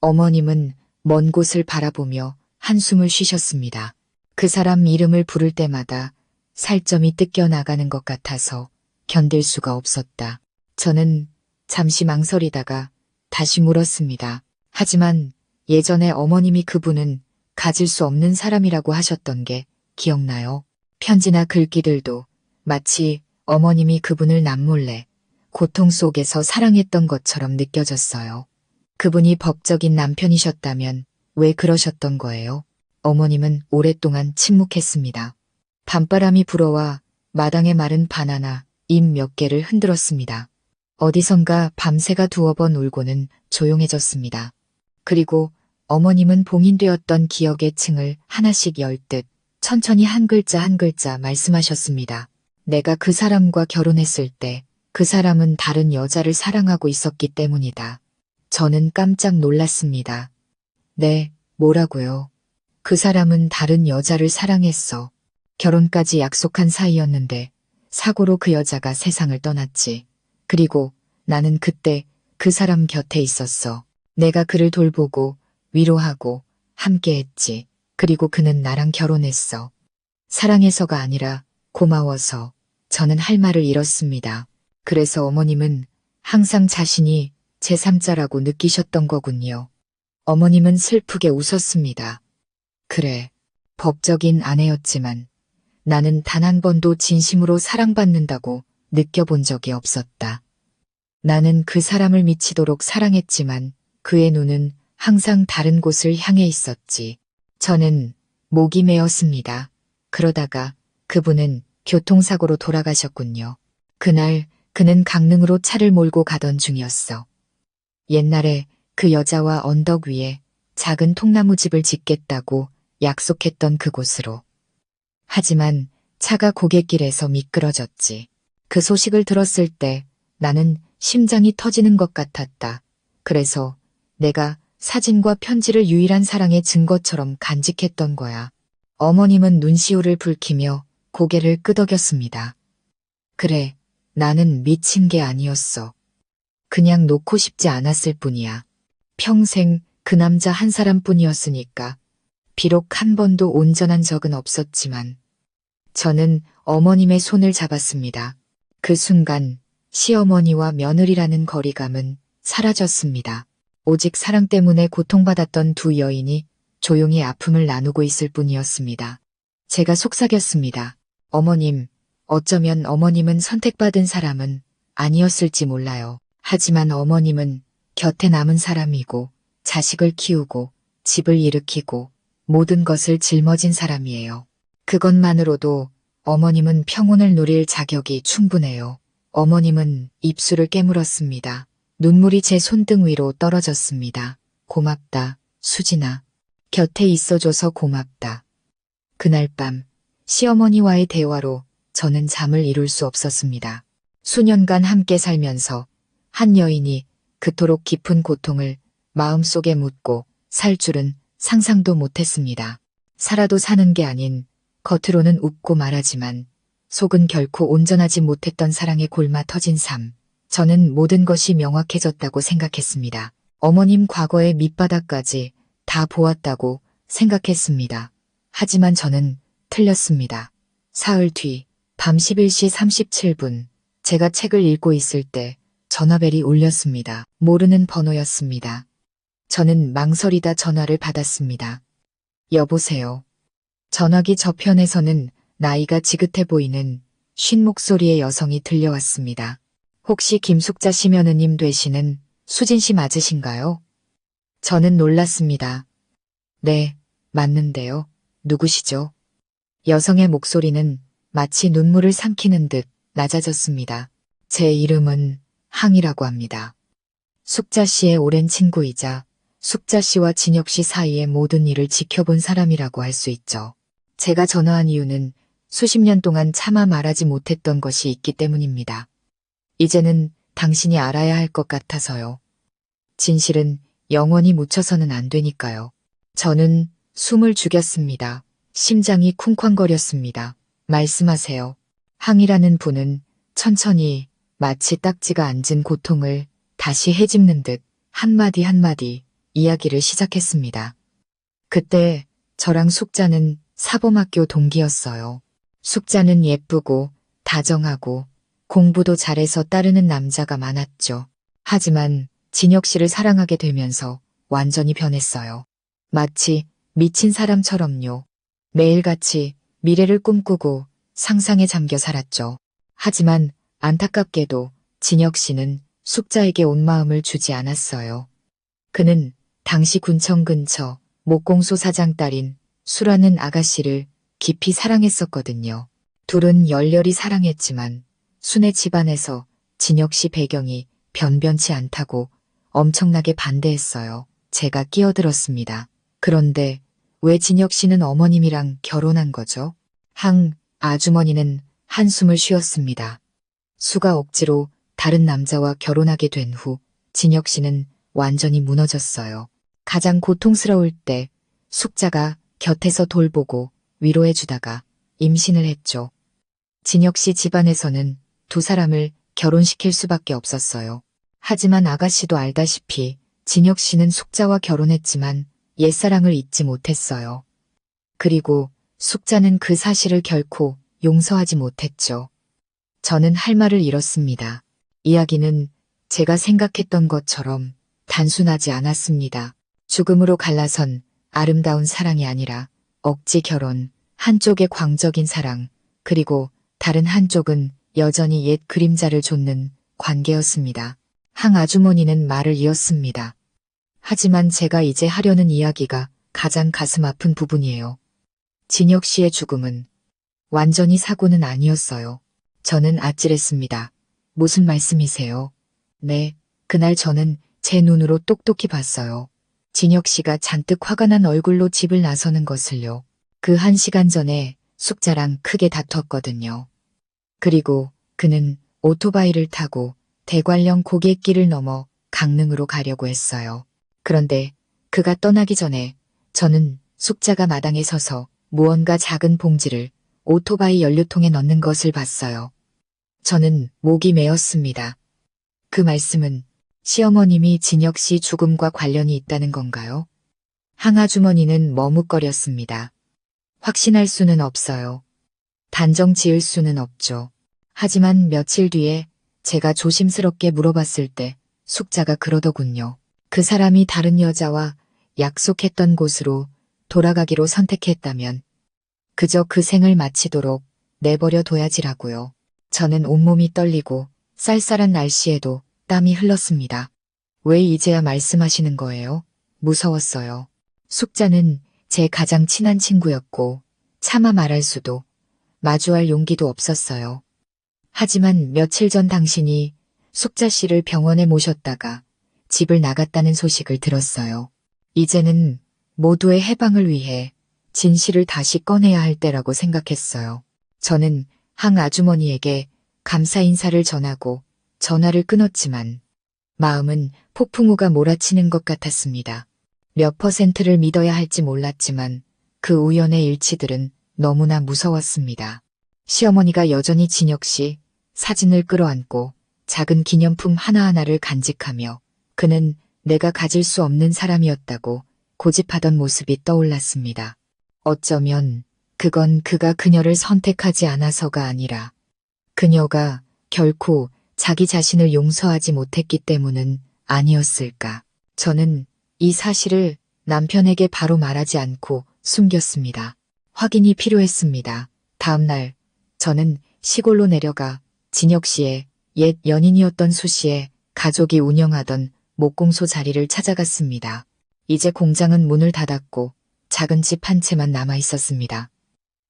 어머님은 먼 곳을 바라보며 한숨을 쉬셨습니다. 그 사람 이름을 부를 때마다 살점이 뜯겨 나가는 것 같아서 견딜 수가 없었다. 저는 잠시 망설이다가 다시 물었습니다. 하지만 예전에 어머님이 그분은 가질 수 없는 사람이라고 하셨던 게 기억나요? 편지나 글귀들도 마치 어머님이 그분을 남몰래 고통 속에서 사랑했던 것처럼 느껴졌어요. 그분이 법적인 남편이셨다면 왜 그러셨던 거예요? 어머님은 오랫동안 침묵했습니다. 밤바람이 불어와 마당의 마른 바나나 잎 몇 개를 흔들었습니다. 어디선가 밤새가 두어 번 울고는 조용해졌습니다. 그리고 어머님은 봉인되었던 기억의 층을 하나씩 열듯 천천히 한 글자 한 글자 말씀하셨습니다. 내가 그 사람과 결혼했을 때 그 사람은 다른 여자를 사랑하고 있었기 때문이다. 저는 깜짝 놀랐습니다. 네, 뭐라고요? 그 사람은 다른 여자를 사랑했어. 결혼까지 약속한 사이였는데 사고로 그 여자가 세상을 떠났지. 그리고 나는 그때 그 사람 곁에 있었어. 내가 그를 돌보고 위로하고 함께했지. 그리고 그는 나랑 결혼했어. 사랑해서가 아니라 고마워서 저는 할 말을 잃었습니다. 그래서 어머님은 항상 자신이 제3자라고 느끼셨던 거군요. 어머님은 슬프게 웃었습니다. 그래, 법적인 아내였지만 나는 단 한 번도 진심으로 사랑받는다고 느껴본 적이 없었다. 나는 그 사람을 미치도록 사랑했지만 그의 눈은 항상 다른 곳을 향해 있었지. 저는 목이 메었습니다. 그러다가 그분은 교통사고로 돌아가셨군요. 그날 그는 강릉으로 차를 몰고 가던 중이었어. 옛날에 그 여자와 언덕 위에 작은 통나무집을 짓겠다고 약속했던 그곳으로. 하지만 차가 고갯길에서 미끄러졌지. 그 소식을 들었을 때 나는 심장이 터지는 것 같았다. 그래서 내가 사진과 편지를 유일한 사랑의 증거처럼 간직했던 거야. 어머님은 눈시울을 붉히며 고개를 끄덕였습니다. 그래, 나는 미친 게 아니었어. 그냥 놓고 싶지 않았을 뿐이야. 평생 그 남자 한 사람뿐이었으니까. 비록 한 번도 온전한 적은 없었지만. 저는 어머님의 손을 잡았습니다. 그 순간 시어머니와 며느리라는 거리감은 사라졌습니다. 오직 사랑 때문에 고통받았던 두 여인이 조용히 아픔을 나누고 있을 뿐이었습니다. 제가 속삭였습니다. 어머님, 어쩌면 어머님은 선택받은 사람은 아니었을지 몰라요. 하지만 어머님은 곁에 남은 사람이고 자식을 키우고 집을 일으키고 모든 것을 짊어진 사람이에요. 그것만으로도 어머님은 평온을 누릴 자격이 충분해요. 어머님은 입술을 깨물었습니다. 눈물이 제 손등 위로 떨어졌습니다. 고맙다, 수진아. 곁에 있어줘서 고맙다. 그날 밤 시어머니와의 대화로 저는 잠을 이룰 수 없었습니다. 수년간 함께 살면서 한 여인이 그토록 깊은 고통을 마음속에 묻고 살 줄은 상상도 못했습니다. 살아도 사는 게 아닌 겉으로는 웃고 말하지만 속은 결코 온전하지 못했던 사랑에 골마 터진 삶. 저는 모든 것이 명확해졌다고 생각했습니다. 어머님 과거의 밑바닥까지 다 보았다고 생각했습니다. 하지만 저는 틀렸습니다. 사흘 뒤 밤 11시 37분 제가 책을 읽고 있을 때 전화벨이 울렸습니다. 모르는 번호였습니다. 저는 망설이다 전화를 받았습니다. 여보세요. 전화기 저편에서는 나이가 지긋해 보이는 쉰 목소리의 여성이 들려왔습니다. 혹시 김숙자 씨 며느님 되시는 수진 씨 맞으신가요? 저는 놀랐습니다. 네, 맞는데요. 누구시죠? 여성의 목소리는 마치 눈물을 삼키는 듯 낮아졌습니다. 제 이름은 항이라고 합니다. 숙자 씨의 오랜 친구이자 숙자 씨와 진혁 씨 사이의 모든 일을 지켜본 사람이라고 할 수 있죠. 제가 전화한 이유는 수십 년 동안 차마 말하지 못했던 것이 있기 때문입니다. 이제는 당신이 알아야 할 것 같아서요. 진실은 영원히 묻혀서는 안 되니까요. 저는 숨을 죽였습니다. 심장이 쿵쾅거렸습니다. 말씀하세요. 항이라는 분은 천천히 마치 딱지가 앉은 고통을 다시 헤집는 듯 한마디 한마디 이야기를 시작했습니다. 그때 저랑 숙자는 사범학교 동기였어요. 숙자는 예쁘고 다정하고 공부도 잘해서 따르는 남자가 많았죠. 하지만 진혁 씨를 사랑하게 되면서 완전히 변했어요. 마치 미친 사람처럼요. 매일같이 미래를 꿈꾸고 상상에 잠겨 살았죠. 하지만 안타깝게도 진혁 씨는 숙자에게 온 마음을 주지 않았어요. 그는 당시 군청 근처 목공소 사장 딸인 수라는 아가씨를 깊이 사랑했었거든요. 둘은 열렬히 사랑했지만 순의 집안에서 진혁 씨 배경이 변변치 않다고 엄청나게 반대했어요. 제가 끼어들었습니다. 그런데 왜 진혁 씨는 어머님이랑 결혼한 거죠? 항 아주머니는 한숨을 쉬었습니다. 수가 억지로 다른 남자와 결혼하게 된 후 진혁 씨는 완전히 무너졌어요. 가장 고통스러울 때 숙자가 곁에서 돌보고 위로해주다가 임신을 했죠. 진혁 씨 집안에서는 두 사람을 결혼시킬 수밖에 없었어요. 하지만 아가씨도 알다시피 진혁 씨는 숙자와 결혼했지만 옛사랑을 잊지 못했어요. 그리고 숙자는 그 사실을 결코 용서하지 못했죠. 저는 할 말을 잃었습니다. 이야기는 제가 생각했던 것처럼 단순하지 않았습니다. 죽음으로 갈라선 아름다운 사랑이 아니라 억지 결혼, 한쪽의 광적인 사랑, 그리고 다른 한쪽은 여전히 옛 그림자를 좇는 관계였습니다. 항 아주머니는 말을 이었습니다. 하지만 제가 이제 하려는 이야기가 가장 가슴 아픈 부분이에요. 진혁 씨의 죽음은 완전히 사고는 아니었어요. 저는 아찔했습니다. 무슨 말씀이세요? 네, 그날 저는 제 눈으로 똑똑히 봤어요. 진혁 씨가 잔뜩 화가 난 얼굴로 집을 나서는 것을요. 그 1시간 전에 숙자랑 크게 다퉜거든요. 그리고 그는 오토바이를 타고 대관령 고갯길을 넘어 강릉으로 가려고 했어요. 그런데 그가 떠나기 전에 저는 숙자가 마당에 서서 무언가 작은 봉지를 오토바이 연료통에 넣는 것을 봤어요. 저는 목이 메었습니다. 그 말씀은 시어머님이 진혁 씨 죽음과 관련이 있다는 건가요? 항아주머니는 머뭇거렸습니다. 확신할 수는 없어요. 단정 지을 수는 없죠. 하지만 며칠 뒤에 제가 조심스럽게 물어봤을 때 숙자가 그러더군요. 그 사람이 다른 여자와 약속했던 곳으로 돌아가기로 선택했다면 그저 그 생을 마치도록 내버려 둬야지라고요. 저는 온몸이 떨리고 쌀쌀한 날씨에도 땀이 흘렀습니다. 왜 이제야 말씀하시는 거예요? 무서웠어요. 숙자는 제 가장 친한 친구였고 차마 말할 수도 마주할 용기도 없었어요. 하지만 며칠 전 당신이 숙자 씨를 병원에 모셨다가 집을 나갔다는 소식을 들었어요. 이제는 모두의 해방을 위해 진실을 다시 꺼내야 할 때라고 생각했어요. 저는 항 아주머니에게 감사 인사를 전하고 전화를 끊었지만 마음은 폭풍우가 몰아치는 것 같았습니다. 몇 %를 믿어야 할지 몰랐지만 그 우연의 일치들은 너무나 무서웠습니다. 시어머니가 여전히 진혁 씨 사진을 끌어안고 작은 기념품 하나하나를 간직하며 그는 내가 가질 수 없는 사람이었다고 고집하던 모습이 떠올랐습니다. 어쩌면 그건 그가 그녀를 선택하지 않아서가 아니라 그녀가 결코 자기 자신을 용서하지 못했기 때문은 아니었을까. 저는 이 사실을 남편에게 바로 말하지 않고 숨겼습니다. 확인이 필요했습니다. 다음 날 저는 시골로 내려가 진혁 씨의 옛 연인이었던 수 씨의 가족이 운영하던 목공소 자리를 찾아갔습니다. 이제 공장은 문을 닫았고 작은 집 한 채만 남아 있었습니다.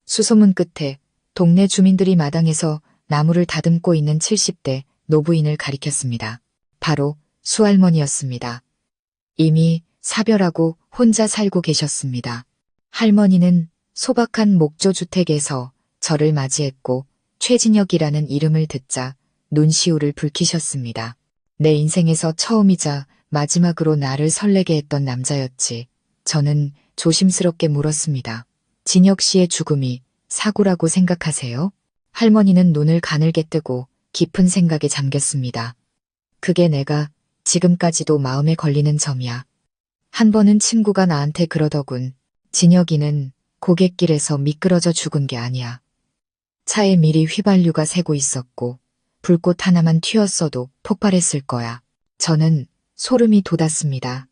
수소문 끝에 동네 주민들이 마당에서 나무를 다듬고 있는 70대 노부인을 가리켰습니다. 바로 수할머니였습니다. 이미 사별하고 혼자 살고 계셨습니다. 할머니는 소박한 목조주택에서 저를 맞이했고 최진혁이라는 이름을 듣자 눈시울을 붉히셨습니다. 내 인생에서 처음이자 마지막으로 나를 설레게 했던 남자였지. 저는 조심스럽게 물었습니다. 진혁 씨의 죽음이 사고라고 생각하세요? 할머니는 눈을 가늘게 뜨고 깊은 생각에 잠겼습니다. 그게 내가 지금까지도 마음에 걸리는 점이야. 한 번은 친구가 나한테 그러더군. 진혁이는 고갯길에서 미끄러져 죽은 게 아니야. 차에 미리 휘발유가 새고 있었고 불꽃 하나만 튀었어도 폭발했을 거야. 저는 소름이 돋았습니다.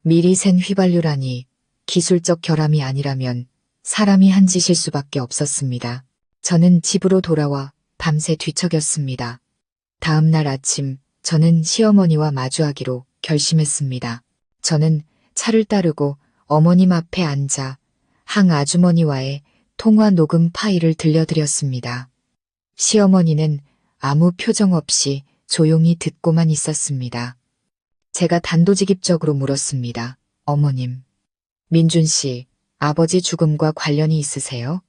미리 샌 휘발유라니 기술적 결함이 아니라면 사람이 한 짓일 수밖에 없었습니다. 저는 집으로 돌아와 밤새 뒤척였습니다. 다음 날 아침 저는 시어머니와 마주하기로 결심했습니다. 저는 차를 따르고 어머님 앞에 앉아 항 아주머니와의 통화 녹음 파일을 들려드렸습니다. 시어머니는 아무 표정 없이 조용히 듣고만 있었습니다. 제가 단도직입적으로 물었습니다. 어머님, 민준 씨, 아버지 죽음과 관련이 있으세요?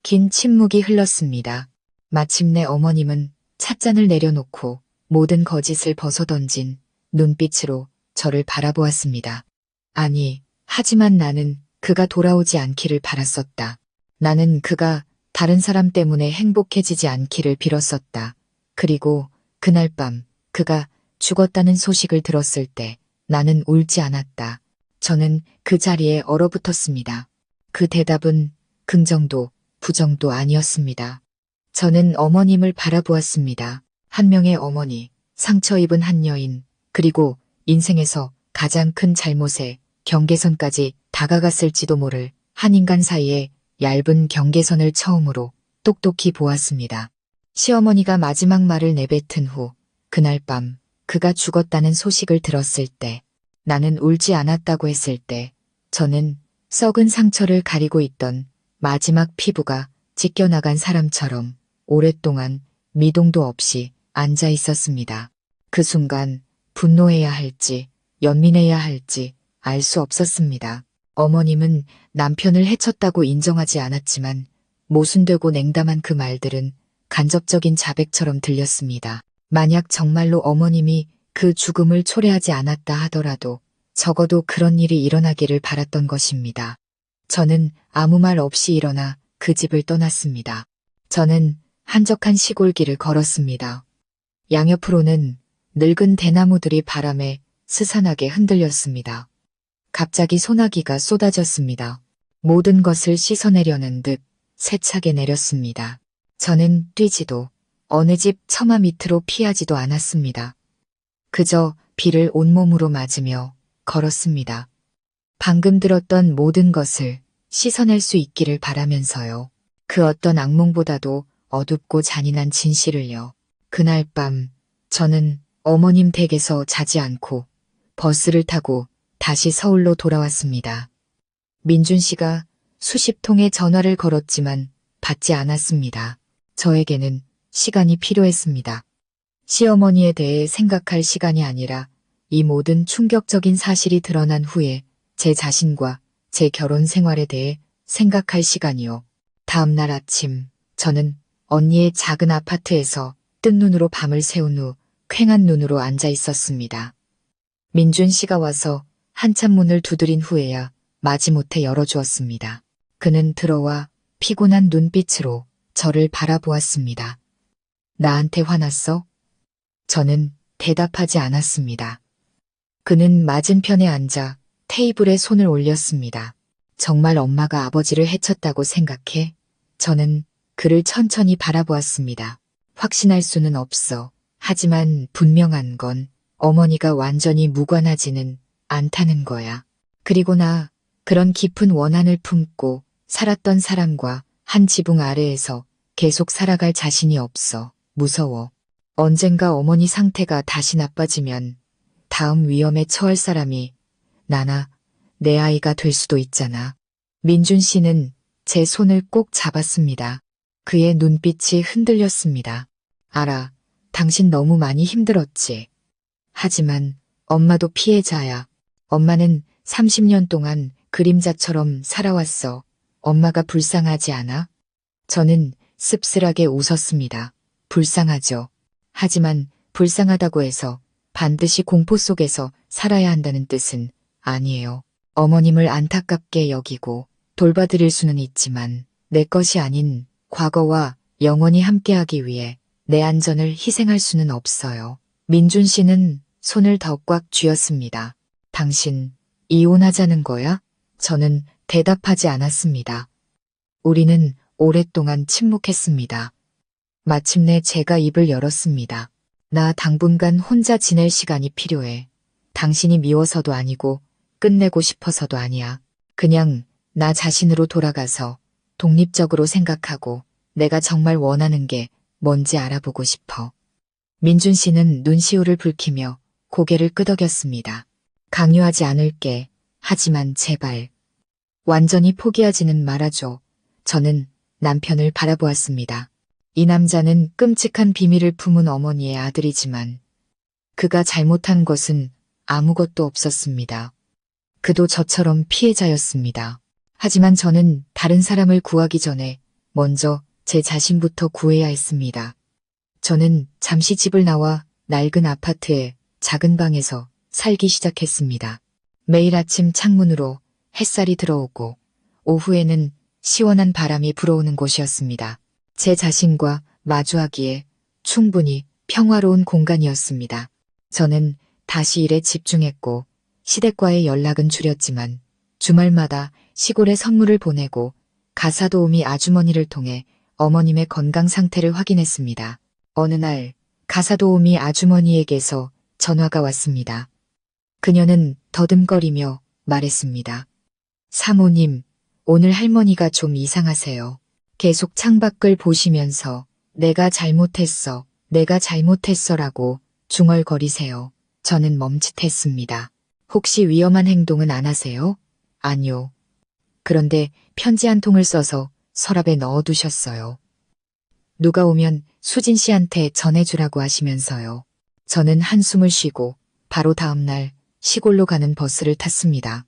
긴 침묵이 흘렀습니다. 마침내 어머님은 찻잔을 내려놓고 모든 거짓을 벗어던진 눈빛으로 저를 바라보았습니다. 아니, 하지만 나는 그가 돌아오지 않기를 바랐었다. 나는 그가 다른 사람 때문에 행복해지지 않기를 빌었었다. 그리고 그날 밤 그가 죽었다는 소식을 들었을 때 나는 울지 않았다. 저는 그 자리에 얼어붙었습니다. 그 대답은 긍정도 부정도 아니었습니다. 저는 어머님을 바라보았습니다. 한 명의 어머니, 상처 입은 한 여인, 그리고 인생에서 가장 큰 잘못에 경계선까지 다가갔을지도 모를 한 인간 사이에 얇은 경계선을 처음으로 똑똑히 보았습니다. 시어머니가 마지막 말을 내뱉은 후 그날 밤 그가 죽었다는 소식을 들었을 때 나는 울지 않았다고 했을 때 저는 썩은 상처를 가리고 있던 마지막 피부가 찢겨나간 사람처럼 오랫동안 미동도 없이 앉아 있었습니다. 그 순간 분노해야 할지 연민해야 할지 알 수 없었습니다. 어머님은 남편을 해쳤다고 인정하지 않았지만 모순되고 냉담한 그 말들은 간접적인 자백처럼 들렸습니다. 만약 정말로 어머님이 그 죽음을 초래하지 않았다 하더라도 적어도 그런 일이 일어나기를 바랐던 것입니다. 저는 아무 말 없이 일어나 그 집을 떠났습니다. 저는 한적한 시골길을 걸었습니다. 양옆으로는 늙은 대나무들이 바람에 스산하게 흔들렸습니다. 갑자기 소나기가 쏟아졌습니다. 모든 것을 씻어내려는 듯 세차게 내렸습니다. 저는 뛰지도 어느 집 처마 밑으로 피하지도 않았습니다. 그저 비를 온몸으로 맞으며 걸었습니다. 방금 들었던 모든 것을 씻어낼 수 있기를 바라면서요. 그 어떤 악몽보다도 어둡고 잔인한 진실을요. 그날 밤 저는 어머님 댁에서 자지 않고 버스를 타고 다시 서울로 돌아왔습니다. 민준 씨가 수십 통의 전화를 걸었지만 받지 않았습니다. 저에게는 시간이 필요했습니다. 시어머니에 대해 생각할 시간이 아니라 이 모든 충격적인 사실이 드러난 후에 제 자신과 제 결혼 생활에 대해 생각할 시간이요. 다음 날 아침 저는 언니의 작은 아파트에서 뜬 눈으로 밤을 새운 후 퀭한 눈으로 앉아 있었습니다. 민준 씨가 와서 한참 문을 두드린 후에야 마지못해 열어주었습니다. 그는 들어와 피곤한 눈빛으로 저를 바라보았습니다. 나한테 화났어? 저는 대답하지 않았습니다. 그는 맞은편에 앉아 테이블에 손을 올렸습니다. 정말 엄마가 아버지를 해쳤다고 생각해? 저는 그를 천천히 바라보았습니다. 확신할 수는 없어. 하지만 분명한 건 어머니가 완전히 무관하지는 않다는 거야. 그리고 나 그런 깊은 원한을 품고 살았던 사람과 한 지붕 아래에서 계속 살아갈 자신이 없어. 무서워. 언젠가 어머니 상태가 다시 나빠지면 다음 위험에 처할 사람이 나나 내 아이가 될 수도 있잖아. 민준 씨는 제 손을 꼭 잡았습니다. 그의 눈빛이 흔들렸습니다. 알아. 당신 너무 많이 힘들었지. 하지만 엄마도 피해자야. 엄마는 30년 동안 그림자처럼 살아왔어. 엄마가 불쌍하지 않아? 저는 씁쓸하게 웃었습니다. 불쌍하죠. 하지만 불쌍하다고 해서 반드시 공포 속에서 살아야 한다는 뜻은 아니에요. 어머님을 안타깝게 여기고 돌봐드릴 수는 있지만 내 것이 아닌 과거와 영원히 함께하기 위해 내 안전을 희생할 수는 없어요. 민준 씨는 손을 더 꽉 쥐었습니다. 당신 이혼하자는 거야? 저는 대답하지 않았습니다. 우리는 오랫동안 침묵했습니다. 마침내 제가 입을 열었습니다. 나 당분간 혼자 지낼 시간이 필요해. 당신이 미워서도 아니고 끝내고 싶어서도 아니야. 그냥 나 자신으로 돌아가서 독립적으로 생각하고 내가 정말 원하는 게 뭔지 알아보고 싶어. 민준 씨는 눈시울을 붉히며 고개를 끄덕였습니다. 강요하지 않을게. 하지만 제발. 완전히 포기하지는 말아줘. 저는 남편을 바라보았습니다. 이 남자는 끔찍한 비밀을 품은 어머니의 아들이지만 그가 잘못한 것은 아무것도 없었습니다. 그도 저처럼 피해자였습니다. 하지만 저는 다른 사람을 구하기 전에 먼저 제 자신부터 구해야 했습니다. 저는 잠시 집을 나와 낡은 아파트의 작은 방에서 살기 시작했습니다. 매일 아침 창문으로 햇살이 들어오고 오후에는 시원한 바람이 불어오는 곳이었습니다. 제 자신과 마주하기에 충분히 평화로운 공간이었습니다. 저는 다시 일에 집중했고 시댁과의 연락은 줄였지만 주말마다 시골에 선물을 보내고 가사도우미 아주머니를 통해 어머님의 건강 상태를 확인했습니다. 어느 날 가사도우미 아주머니에게서 전화가 왔습니다. 그녀는 더듬거리며 말했습니다. 사모님, 오늘 할머니가 좀 이상하세요. 계속 창밖을 보시면서 내가 잘못했어라고 중얼거리세요. 저는 멈칫했습니다. 혹시 위험한 행동은 안 하세요? 아니요. 그런데 편지 한 통을 써서 서랍에 넣어두셨어요. 누가 오면 수진 씨한테 전해주라고 하시면서요. 저는 한숨을 쉬고 바로 다음 날 시골로 가는 버스를 탔습니다.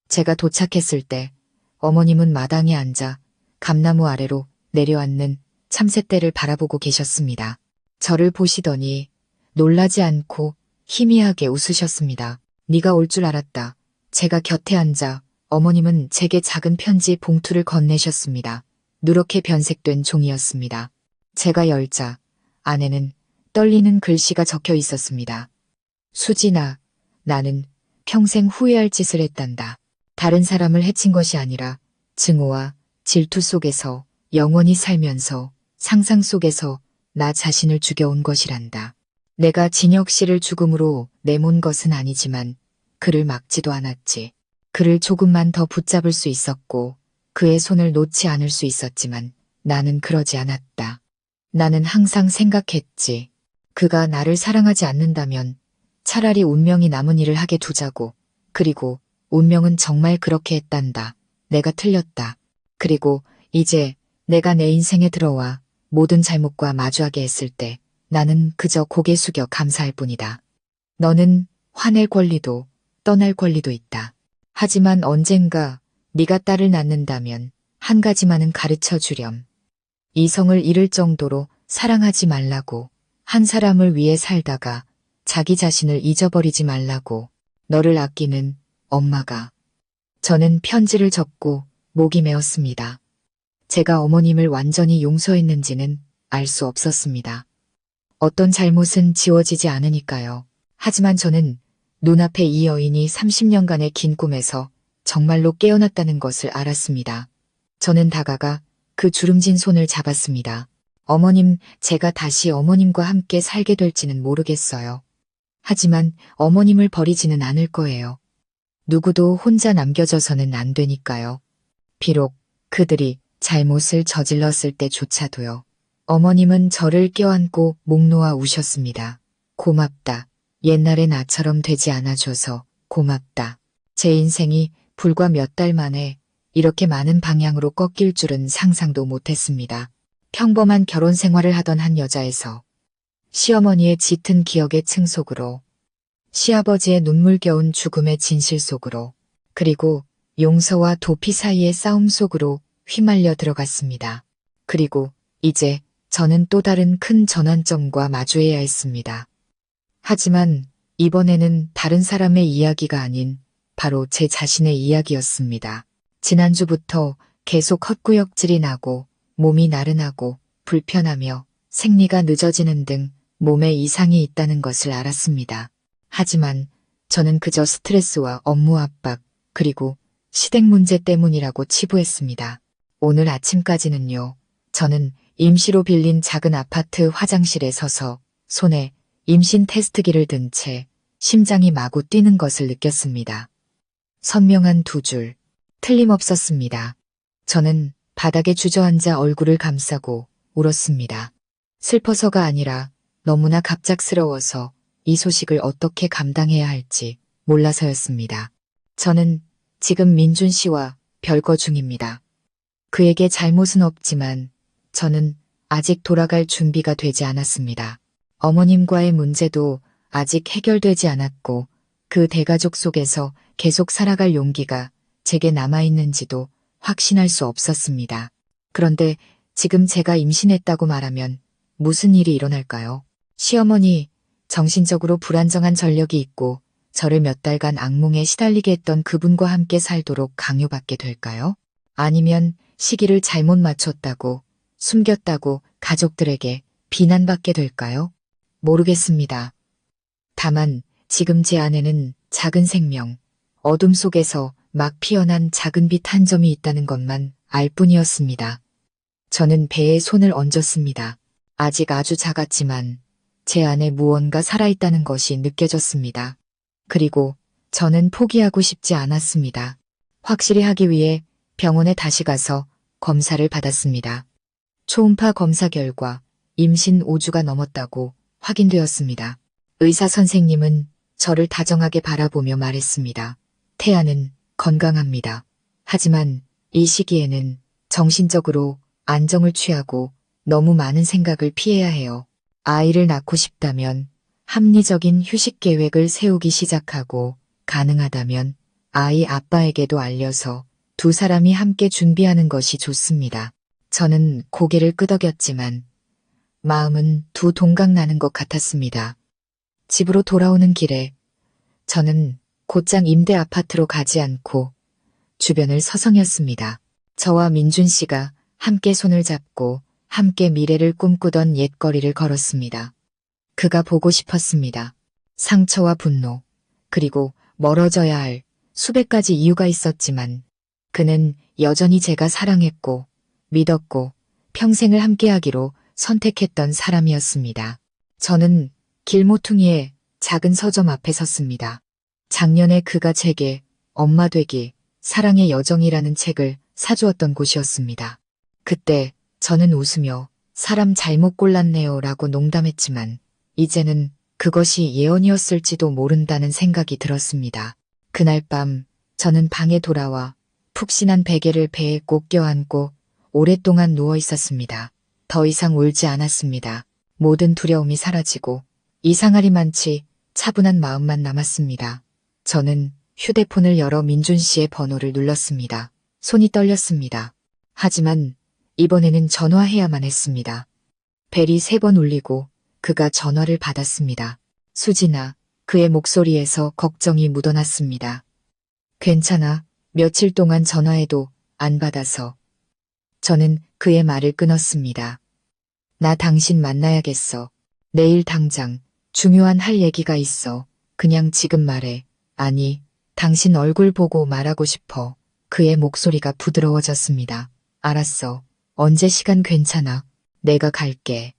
제가 도착했을 때 어머님은 마당에 앉아 감나무 아래로 내려앉는 참새떼를 바라보고 계셨습니다. 저를 보시더니 놀라지 않고 희미하게 웃으셨습니다. 네가 올 줄 알았다. 제가 곁에 앉아 어머님은 제게 작은 편지 봉투를 건네셨습니다. 누렇게 변색된 종이였습니다. 제가 열자 안에는 떨리는 글씨가 적혀 있었습니다. 수진아, 나는 평생 후회할 짓을 했단다. 다른 사람을 해친 것이 아니라 증오와 질투 속에서 영원히 살면서 상상 속에서 나 자신을 죽여온 것이란다. 내가 진혁 씨를 죽음으로 내몬 것은 아니지만 그를 막지도 않았지. 그를 조금만 더 붙잡을 수 있었고 그의 손을 놓지 않을 수 있었지만 나는 그러지 않았다. 나는 항상 생각했지. 그가 나를 사랑하지 않는다면 차라리 운명이 남은 일을 하게 두자고. 그리고 운명은 정말 그렇게 했단다. 내가 틀렸다. 그리고 이제 내가 내 인생에 들어와 모든 잘못과 마주하게 했을 때 나는 그저 고개 숙여 감사할 뿐이다. 너는 화낼 권리도 떠날 권리도 있다. 하지만 언젠가 네가 딸을 낳는다면 한 가지만은 가르쳐 주렴. 이성을 잃을 정도로 사랑하지 말라고. 한 사람을 위해 살다가 자기 자신을 잊어버리지 말라고. 너를 아끼는 엄마가. 저는 편지를 접고 목이 메었습니다. 제가 어머님을 완전히 용서했는지는 알 수 없었습니다. 어떤 잘못은 지워지지 않으니까요. 하지만 저는 눈앞에 이 여인이 30년간의 긴 꿈에서 정말로 깨어났다는 것을 알았습니다. 저는 다가가 그 주름진 손을 잡았습니다. 어머님, 제가 다시 어머님과 함께 살게 될지는 모르겠어요. 하지만 어머님을 버리지는 않을 거예요. 누구도 혼자 남겨져서는 안 되니까요. 비록 그들이 잘못을 저질렀을 때조차도요. 어머님은 저를 껴안고 목 놓아 우셨습니다. 고맙다. 옛날의 나처럼 되지 않아줘서 고맙다. 제 인생이 불과 몇 달 만에 이렇게 많은 방향으로 꺾일 줄은 상상도 못했습니다. 평범한 결혼 생활을 하던 한 여자에서 시어머니의 짙은 기억의 층 속으로, 시아버지의 눈물겨운 죽음의 진실 속으로, 그리고 용서와 도피 사이의 싸움 속으로 휘말려 들어갔습니다. 그리고 이제 저는 또 다른 큰 전환점과 마주해야 했습니다. 하지만 이번에는 다른 사람의 이야기가 아닌 바로 제 자신의 이야기였습니다. 지난주부터 계속 헛구역질이 나고 몸이 나른하고 불편하며 생리가 늦어지는 등 몸에 이상이 있다는 것을 알았습니다. 하지만 저는 그저 스트레스와 업무 압박 그리고 시댁 문제 때문이라고 치부했습니다. 오늘 아침까지는요. 저는 임시로 빌린 작은 아파트 화장실에 서서 손에 임신 테스트기를 든 채 심장이 마구 뛰는 것을 느꼈습니다. 선명한 두 줄, 틀림없었습니다. 저는 바닥에 주저앉아 얼굴을 감싸고 울었습니다. 슬퍼서가 아니라 너무나 갑작스러워서 이 소식을 어떻게 감당해야 할지 몰라서였습니다. 저는 지금 민준 씨와 별거 중입니다. 그에게 잘못은 없지만 저는 아직 돌아갈 준비가 되지 않았습니다. 어머님과의 문제도 아직 해결되지 않았고 그 대가족 속에서 계속 살아갈 용기가 제게 남아있는지도 확신할 수 없었습니다. 그런데 지금 제가 임신했다고 말하면 무슨 일이 일어날까요? 시어머니, 정신적으로 불안정한 전력이 있고 저를 몇 달간 악몽에 시달리게 했던 그분과 함께 살도록 강요받게 될까요? 아니면 시기를 잘못 맞췄다고, 숨겼다고 가족들에게 비난받게 될까요? 모르겠습니다. 다만 지금 제 안에는 작은 생명, 어둠 속에서 막 피어난 작은 빛 한 점이 있다는 것만 알 뿐이었습니다. 저는 배에 손을 얹었습니다. 아직 아주 작았지만 제 안에 무언가 살아있다는 것이 느껴졌습니다. 그리고 저는 포기하고 싶지 않았습니다. 확실히 하기 위해 병원에 다시 가서 검사를 받았습니다. 초음파 검사 결과 임신 5주가 넘었다고 확인되었습니다. 의사 선생님은 저를 다정하게 바라보며 말했습니다. 태아는 건강합니다. 하지만 이 시기에는 정신적으로 안정을 취하고 너무 많은 생각을 피해야 해요. 아이를 낳고 싶다면 합리적인 휴식 계획을 세우기 시작하고 가능하다면 아이 아빠에게도 알려서 두 사람이 함께 준비하는 것이 좋습니다. 저는 고개를 끄덕였지만 마음은 두 동강 나는 것 같았습니다. 집으로 돌아오는 길에 저는 곧장 임대 아파트로 가지 않고 주변을 서성였습니다. 저와 민준 씨가 함께 손을 잡고 함께 미래를 꿈꾸던 옛거리를 걸었습니다. 그가 보고 싶었습니다. 상처와 분노, 그리고 멀어져야 할 수백 가지 이유가 있었지만 그는 여전히 제가 사랑했고 믿었고 평생을 함께하기로 선택했던 사람이었습니다. 저는 길모퉁이의 작은 서점 앞에 섰습니다. 작년에 그가 제게 엄마 되기, 사랑의 여정이라는 책을 사주었던 곳이었습니다. 그때 저는 웃으며 사람 잘못 골랐네요 라고 농담했지만 이제는 그것이 예언이었을지도 모른다는 생각이 들었습니다. 그날 밤 저는 방에 돌아와 푹신한 베개를 배에 꼭 껴안고 오랫동안 누워 있었습니다. 더 이상 울지 않았습니다. 모든 두려움이 사라지고 이상하리만치 차분한 마음만 남았습니다. 저는 휴대폰을 열어 민준 씨의 번호를 눌렀습니다. 손이 떨렸습니다. 하지만 이번에는 전화해야만 했습니다. 벨이 3번 울리고 그가 전화를 받았습니다. 수진아, 그의 목소리에서 걱정이 묻어났습니다. 괜찮아, 며칠 동안 전화해도 안 받아서. 저는 그의 말을 끊었습니다. 나 당신 만나야겠어. 내일 당장 중요한 할 얘기가 있어. 그냥 지금 말해. 아니, 당신 얼굴 보고 말하고 싶어. 그의 목소리가 부드러워졌습니다. 알았어. 언제 시간 괜찮아. 내가 갈게.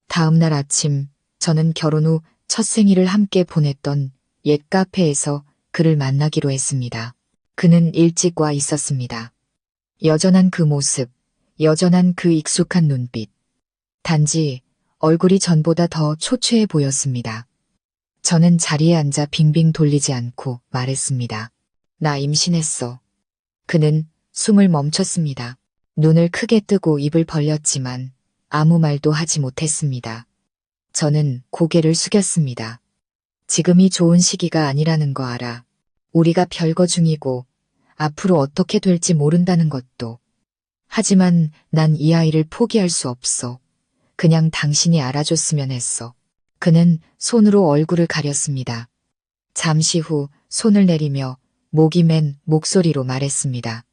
다음 날 아침 저는 결혼 후 첫 생일을 함께 보냈던 옛 카페에서 그를 만나기로 했습니다. 그는 일찍 와 있었습니다. 여전한 그 모습, 여전한 그 익숙한 눈빛. 단지 얼굴이 전보다 더 초췌해 보였습니다. 저는 자리에 앉아 빙빙 돌리지 않고 말했습니다. 나 임신했어. 그는 숨을 멈췄습니다. 눈을 크게 뜨고 입을 벌렸지만 아무 말도 하지 못했습니다. 저는 고개를 숙였습니다. 지금이 좋은 시기가 아니라는 거 알아. 우리가 별거 중이고 앞으로 어떻게 될지 모른다는 것도. 하지만 난 이 아이를 포기할 수 없어. 그냥 당신이 알아줬으면 했어. 그는 손으로 얼굴을 가렸습니다. 잠시 후 손을 내리며 목이 맨 목소리로 말했습니다.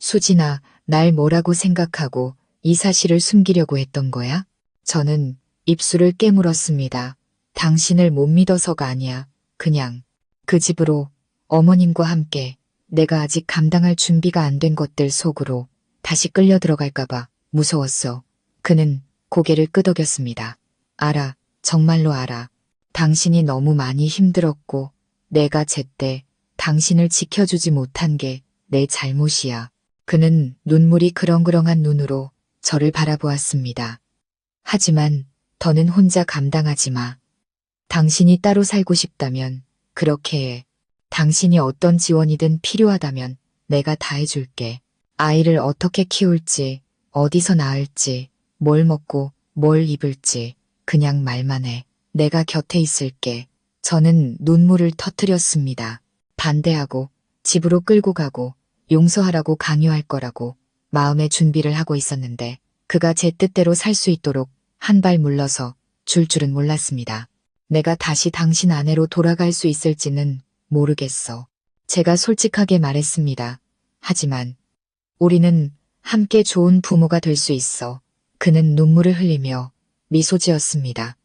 수진아, 날 뭐라고 생각하고 이 사실을 숨기려고 했던 거야? 저는 입술을 깨물었습니다. 당신을 못 믿어서가 아니야. 그냥 그 집으로 어머님과 함께 내가 아직 감당할 준비가 안 된 것들 속으로 다시 끌려 들어갈까봐 무서웠어. 그는 고개를 끄덕였습니다. 알아. 정말로 알아. 당신이 너무 많이 힘들었고 내가 제때 당신을 지켜주지 못한 게 내 잘못이야. 그는 눈물이 그렁그렁한 눈으로 저를 바라보았습니다. 하지만 더는 혼자 감당하지 마. 당신이 따로 살고 싶다면 그렇게 해. 당신이 어떤 지원이든 필요하다면 내가 다 해줄게. 아이를 어떻게 키울지, 어디서 낳을지, 뭘 먹고 뭘 입을지 그냥 말만 해. 내가 곁에 있을게. 저는 눈물을 터뜨렸습니다. 반대하고 집으로 끌고 가고 용서하라고 강요할 거라고 마음의 준비를 하고 있었는데 그가 제 뜻대로 살 수 있도록 한 발 물러서 줄 줄은 몰랐습니다. 내가 다시 당신 아내로 돌아갈 수 있을지는 모르겠어. 제가 솔직하게 말했습니다. 하지만 우리는 함께 좋은 부모가 될 수 있어. 그는 눈물을 흘리며 미소 지었습니다.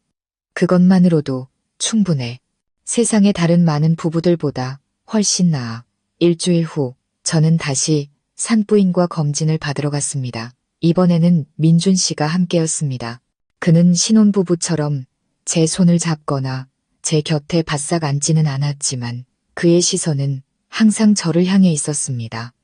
그것만으로도 충분해. 세상의 다른 많은 부부들보다 훨씬 나아. 일주일 후 저는 다시 산부인과 검진을 받으러 갔습니다. 이번에는 민준 씨가 함께였습니다. 그는 신혼부부처럼 제 손을 잡거나 제 곁에 바싹 앉지는 않았지만 그의 시선은 항상 저를 향해 있었습니다.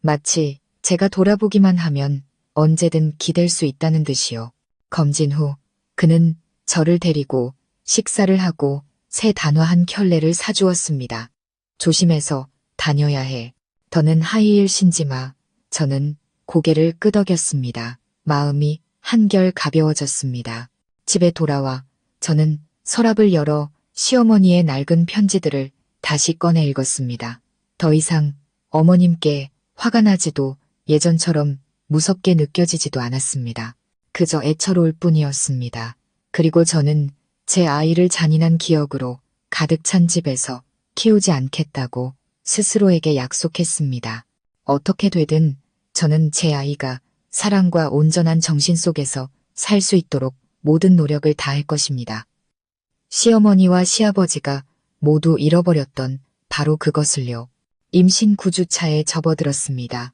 마치 제가 돌아보기만 하면 언제든 기댈 수 있다는 듯이요. 검진 후 그는 저를 데리고 식사를 하고 새 단화한 켤레를 사주었습니다. 조심해서 다녀야 해. 더는 하이힐 신지 마. 저는 고개를 끄덕였습니다. 마음이 한결 가벼워졌습니다. 집에 돌아와 저는 서랍을 열어 시어머니의 낡은 편지들을 다시 꺼내 읽었습니다. 더 이상 어머님께 화가 나지도 예전처럼 무섭게 느껴지지도 않았습니다. 그저 애처로울 뿐이었습니다. 그리고 저는 제 아이를 잔인한 기억으로 가득 찬 집에서 키우지 않겠다고 스스로에게 약속했습니다. 어떻게 되든 저는 제 아이가 사랑과 온전한 정신 속에서 살 수 있도록 모든 노력을 다할 것입니다. 시어머니와 시아버지가 모두 잃어버렸던 바로 그것을요. 임신 9주차에 접어들었습니다.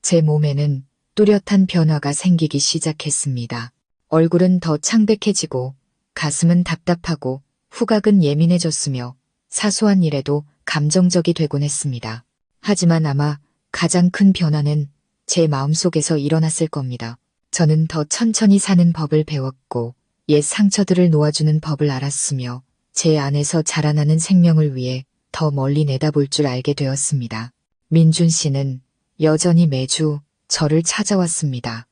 제 몸에는 뚜렷한 변화가 생기기 시작했습니다. 얼굴은 더 창백해지고 가슴은 답답하고 후각은 예민해졌으며 사소한 일에도 감정적이 되곤 했습니다. 하지만 아마 가장 큰 변화는 제 마음속에서 일어났을 겁니다. 저는 더 천천히 사는 법을 배웠고 옛 상처들을 놓아주는 법을 알았으며 제 안에서 자라나는 생명을 위해 더 멀리 내다볼 줄 알게 되었습니다. 민준 씨는 여전히 매주 저를 찾아왔습니다.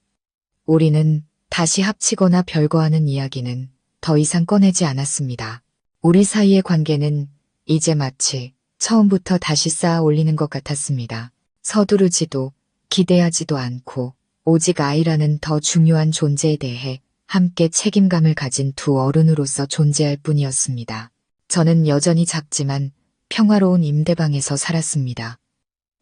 우리는 다시 합치거나 별거하는 이야기는 더 이상 꺼내지 않았습니다. 우리 사이의 관계는 이제 마치 처음부터 다시 쌓아 올리는 것 같았습니다. 서두르지도 기대하지도 않고 오직 아이라는 더 중요한 존재에 대해 함께 책임감을 가진 두 어른으로서 존재할 뿐이었습니다. 저는 여전히 작지만 평화로운 임대방에서 살았습니다.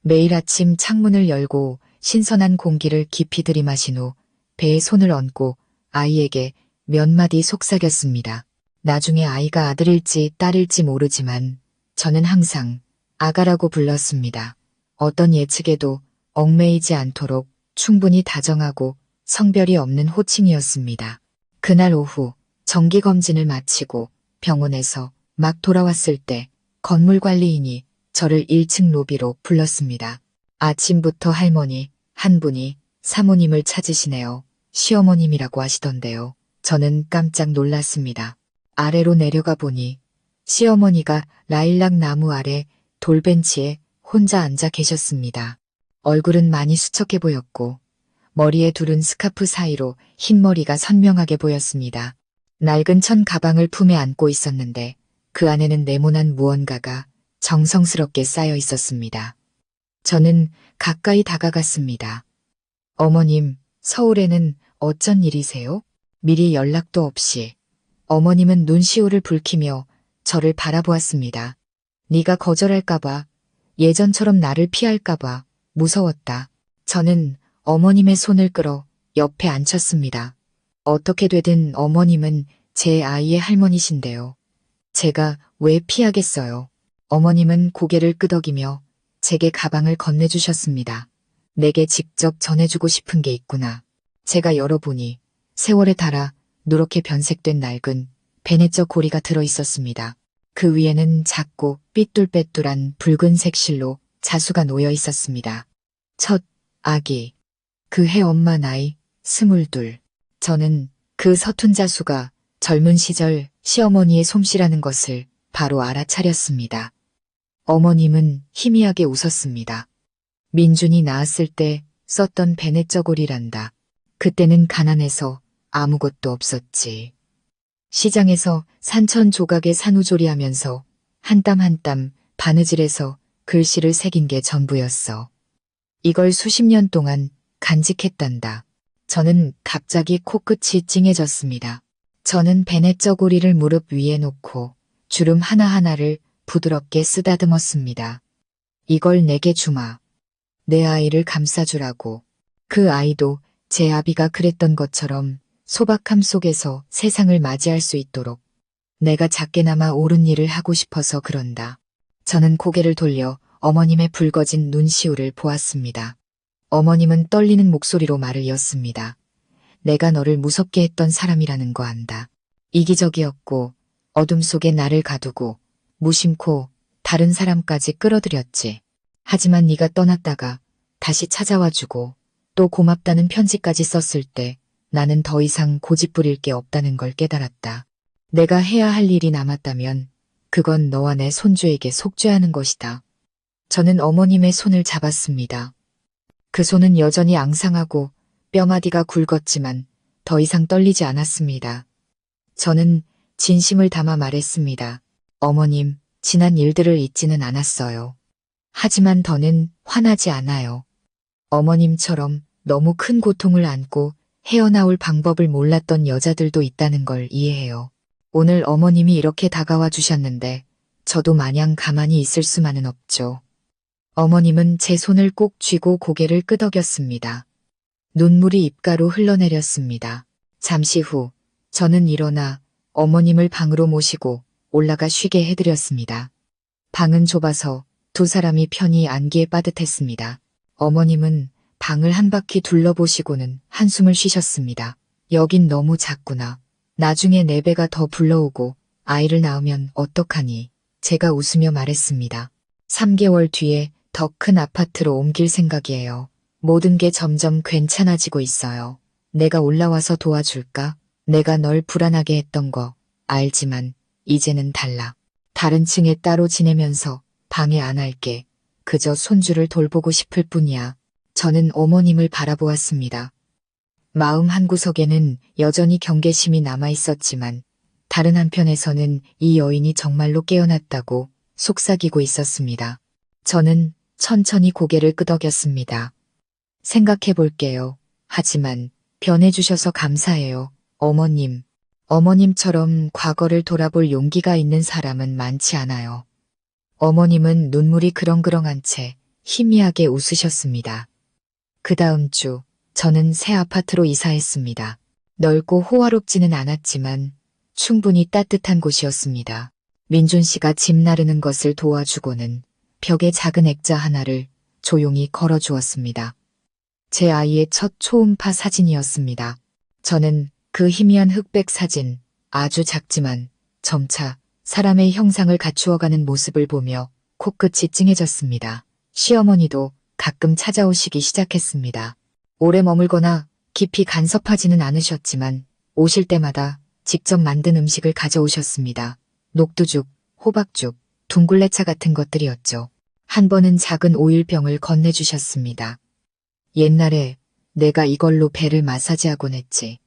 매일 아침 창문을 열고 신선한 공기를 깊이 들이마신 후 배에 손을 얹고 아이에게 몇 마디 속삭였습니다. 나중에 아이가 아들일지 딸일지 모르지만 저는 항상 아가라고 불렀습니다. 어떤 예측에도 얽매이지 않도록 충분히 다정하고 성별이 없는 호칭이었습니다. 그날 오후 정기검진을 마치고 병원에서 막 돌아왔을 때 건물관리인이 저를 1층 로비로 불렀습니다. 아침부터 할머니 한 분이 사모님을 찾으시네요. 시어머님이라고 하시던데요. 저는 깜짝 놀랐습니다. 아래로 내려가 보니 시어머니가 라일락 나무 아래 돌벤치에 혼자 앉아 계셨습니다. 얼굴은 많이 수척해 보였고 머리에 두른 스카프 사이로 흰머리가 선명하게 보였습니다. 낡은 천 가방을 품에 안고 있었는데 그 안에는 네모난 무언가가 정성스럽게 쌓여 있었습니다. 저는 가까이 다가갔습니다. 어머님, 서울에는 어쩐 일이세요? 미리 연락도 없이. 어머님은 눈시울을 붉히며 저를 바라보았습니다. 네가 거절할까봐, 예전처럼 나를 피할까봐 무서웠다. 저는 어머님의 손을 끌어 옆에 앉혔습니다. 어떻게 되든 어머님은 제 아이의 할머니신데요. 제가 왜 피하겠어요? 어머님은 고개를 끄덕이며 제게 가방을 건네주셨습니다. 내게 직접 전해주고 싶은 게 있구나. 제가 열어보니 세월에 닳아 누렇게 변색된 낡은 베네쩌 고리가 들어있었습니다. 그 위에는 작고 삐뚤빼뚤한 붉은색 실로 자수가 놓여 있었습니다. 첫 아기. 그해 엄마 나이 22. 저는 그 서툰 자수가 젊은 시절 시어머니의 솜씨라는 것을 바로 알아차렸습니다. 어머님은 희미하게 웃었습니다. 민준이 낳았을 때 썼던 베넷 저고리란다. 그때는 가난해서 아무것도 없었지. 시장에서 산천 조각에 산후조리하면서 한 땀 한 땀 바느질해서 글씨를 새긴 게 전부였어. 이걸 수십 년 동안 간직했단다. 저는 갑자기 코끝이 찡해졌습니다. 저는 베넷 저고리를 무릎 위에 놓고 주름 하나하나를 부드럽게 쓰다듬었습니다. 이걸 내게 주마. 내 아이를 감싸주라고. 그 아이도 제 아비가 그랬던 것처럼 소박함 속에서 세상을 맞이할 수 있도록 내가 작게나마 옳은 일을 하고 싶어서 그런다. 저는 고개를 돌려 어머님의 붉어진 눈시울을 보았습니다. 어머님은 떨리는 목소리로 말을 이었습니다. 내가 너를 무섭게 했던 사람이라는 거 안다. 이기적이었고 어둠 속에 나를 가두고 무심코 다른 사람까지 끌어들였지. 하지만 네가 떠났다가 다시 찾아와주고 또 고맙다는 편지까지 썼을 때 나는 더 이상 고집부릴 게 없다는 걸 깨달았다. 내가 해야 할 일이 남았다면 그건 너와 내 손주에게 속죄하는 것이다. 저는 어머님의 손을 잡았습니다. 그 손은 여전히 앙상하고 뼈마디가 굵었지만 더 이상 떨리지 않았습니다. 저는 진심을 담아 말했습니다. 어머님, 지난 일들을 잊지는 않았어요. 하지만 더는 화나지 않아요. 어머님처럼 너무 큰 고통을 안고 헤어나올 방법을 몰랐던 여자들도 있다는 걸 이해해요. 오늘 어머님이 이렇게 다가와 주셨는데 저도 마냥 가만히 있을 수만은 없죠. 어머님은 제 손을 꼭 쥐고 고개를 끄덕였습니다. 눈물이 입가로 흘러내렸습니다. 잠시 후 저는 일어나 어머님을 방으로 모시고 올라가 쉬게 해드렸습니다. 방은 좁아서 두 사람이 편히 안기에 빠듯했습니다. 어머님은 방을 한 바퀴 둘러보시고는 한숨을 쉬셨습니다. 여긴 너무 작구나. 나중에 내 배가 더 불러오고 아이를 낳으면 어떡하니? 제가 웃으며 말했습니다. 3개월 뒤에 더 큰 아파트로 옮길 생각이에요. 모든 게 점점 괜찮아지고 있어요. 내가 올라와서 도와줄까? 내가 널 불안하게 했던 거 알지만 이제는 달라. 다른 층에 따로 지내면서 방해 안 할게. 그저 손주를 돌보고 싶을 뿐이야. 저는 어머님을 바라보았습니다. 마음 한구석에는 여전히 경계심이 남아있었지만 다른 한편에서는 이 여인이 정말로 깨어났다고 속삭이고 있었습니다. 저는 천천히 고개를 끄덕였습니다. 생각해 볼게요. 하지만 변해주셔서 감사해요. 어머님. 어머님처럼 과거를 돌아볼 용기가 있는 사람은 많지 않아요. 어머님은 눈물이 그렁그렁한 채 희미하게 웃으셨습니다. 그 다음 주 저는 새 아파트로 이사했습니다. 넓고 호화롭지는 않았지만 충분히 따뜻한 곳이었습니다. 민준 씨가 집 나르는 것을 도와주고는 벽에 작은 액자 하나를 조용히 걸어주었습니다. 제 아이의 첫 초음파 사진이었습니다. 저는 그 희미한 흑백 사진, 아주 작지만 점차 사람의 형상을 갖추어가는 모습을 보며 코끝이 찡해졌습니다. 시어머니도 가끔 찾아오시기 시작했습니다. 오래 머물거나 깊이 간섭하지는 않으셨지만 오실 때마다 직접 만든 음식을 가져오셨습니다. 녹두죽, 호박죽, 둥글레차 같은 것들이었죠. 한 번은 작은 오일병을 건네주셨습니다. 옛날에 내가 이걸로 배를 마사지하곤 했지.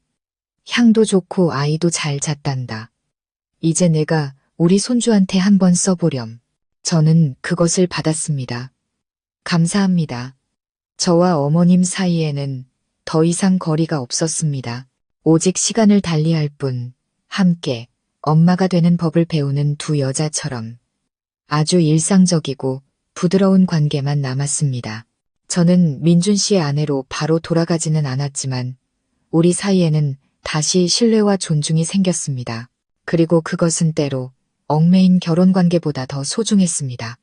향도 좋고 아이도 잘 잤단다. 이제 내가 우리 손주한테 한번 써보렴. 저는 그것을 받았습니다. 감사합니다. 저와 어머님 사이에는 더 이상 거리가 없었습니다. 오직 시간을 달리할 뿐 함께 엄마가 되는 법을 배우는 두 여자처럼 아주 일상적이고 부드러운 관계만 남았습니다. 저는 민준 씨의 아내로 바로 돌아가지는 않았지만 우리 사이에는 다시 신뢰와 존중이 생겼습니다. 그리고 그것은 때로 얽매인 결혼관계보다 더 소중했습니다.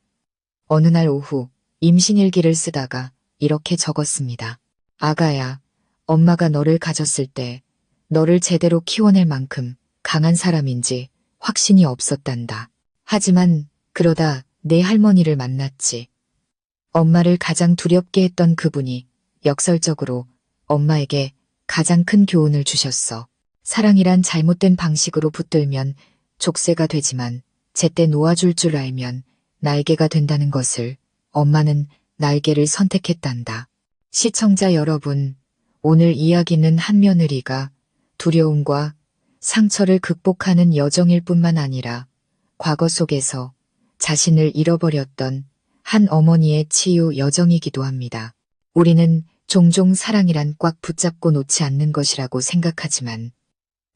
어느 날 오후 임신일기를 쓰다가 이렇게 적었습니다. 아가야, 엄마가 너를 가졌을 때 너를 제대로 키워낼 만큼 강한 사람인지 확신이 없었단다. 하지만 그러다 내 할머니를 만났지. 엄마를 가장 두렵게 했던 그분이 역설적으로 엄마에게 가장 큰 교훈을 주셨어. 사랑이란 잘못된 방식으로 붙들면 족쇄가 되지만 제때 놓아줄 줄 알면 날개가 된다는 것을 엄마는 날개를 선택했단다. 시청자 여러분, 오늘 이야기는 한 며느리가 두려움과 상처를 극복하는 여정일 뿐만 아니라 과거 속에서 자신을 잃어버렸던 한 어머니의 치유 여정이기도 합니다. 우리는 종종 사랑이란 꽉 붙잡고 놓지 않는 것이라고 생각하지만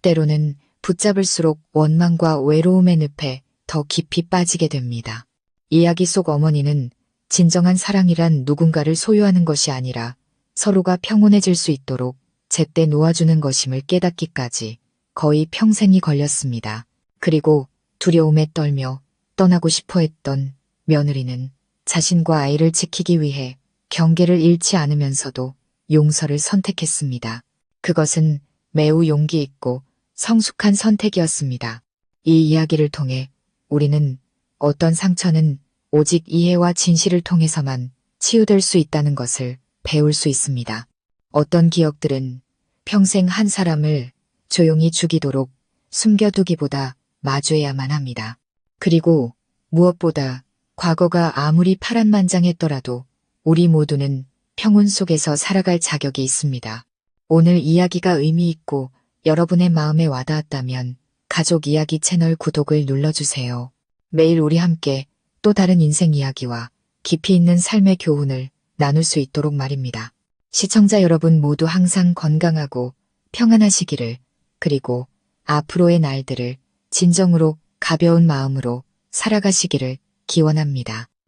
때로는 붙잡을수록 원망과 외로움의 늪에 더 깊이 빠지게 됩니다. 이야기 속 어머니는 진정한 사랑이란 누군가를 소유하는 것이 아니라 서로가 평온해질 수 있도록 제때 놓아주는 것임을 깨닫기까지 거의 평생이 걸렸습니다. 그리고 두려움에 떨며 떠나고 싶어 했던 며느리는 자신과 아이를 지키기 위해 경계를 잃지 않으면서도 용서를 선택했습니다. 그것은 매우 용기 있고 성숙한 선택이었습니다. 이 이야기를 통해 우리는 어떤 상처는 오직 이해와 진실을 통해서만 치유될 수 있다는 것을 배울 수 있습니다. 어떤 기억들은 평생 한 사람을 조용히 죽이도록 숨겨두기보다 마주해야만 합니다. 그리고 무엇보다 과거가 아무리 파란만장했더라도 우리 모두는 평온 속에서 살아갈 자격이 있습니다. 오늘 이야기가 의미 있고 여러분의 마음에 와닿았다면 가족 이야기 채널 구독을 눌러주세요. 매일 우리 함께 또 다른 인생 이야기와 깊이 있는 삶의 교훈을 나눌 수 있도록 말입니다. 시청자 여러분 모두 항상 건강하고 평안하시기를, 그리고 앞으로의 날들을 진정으로 가벼운 마음으로 살아가시기를 기원합니다.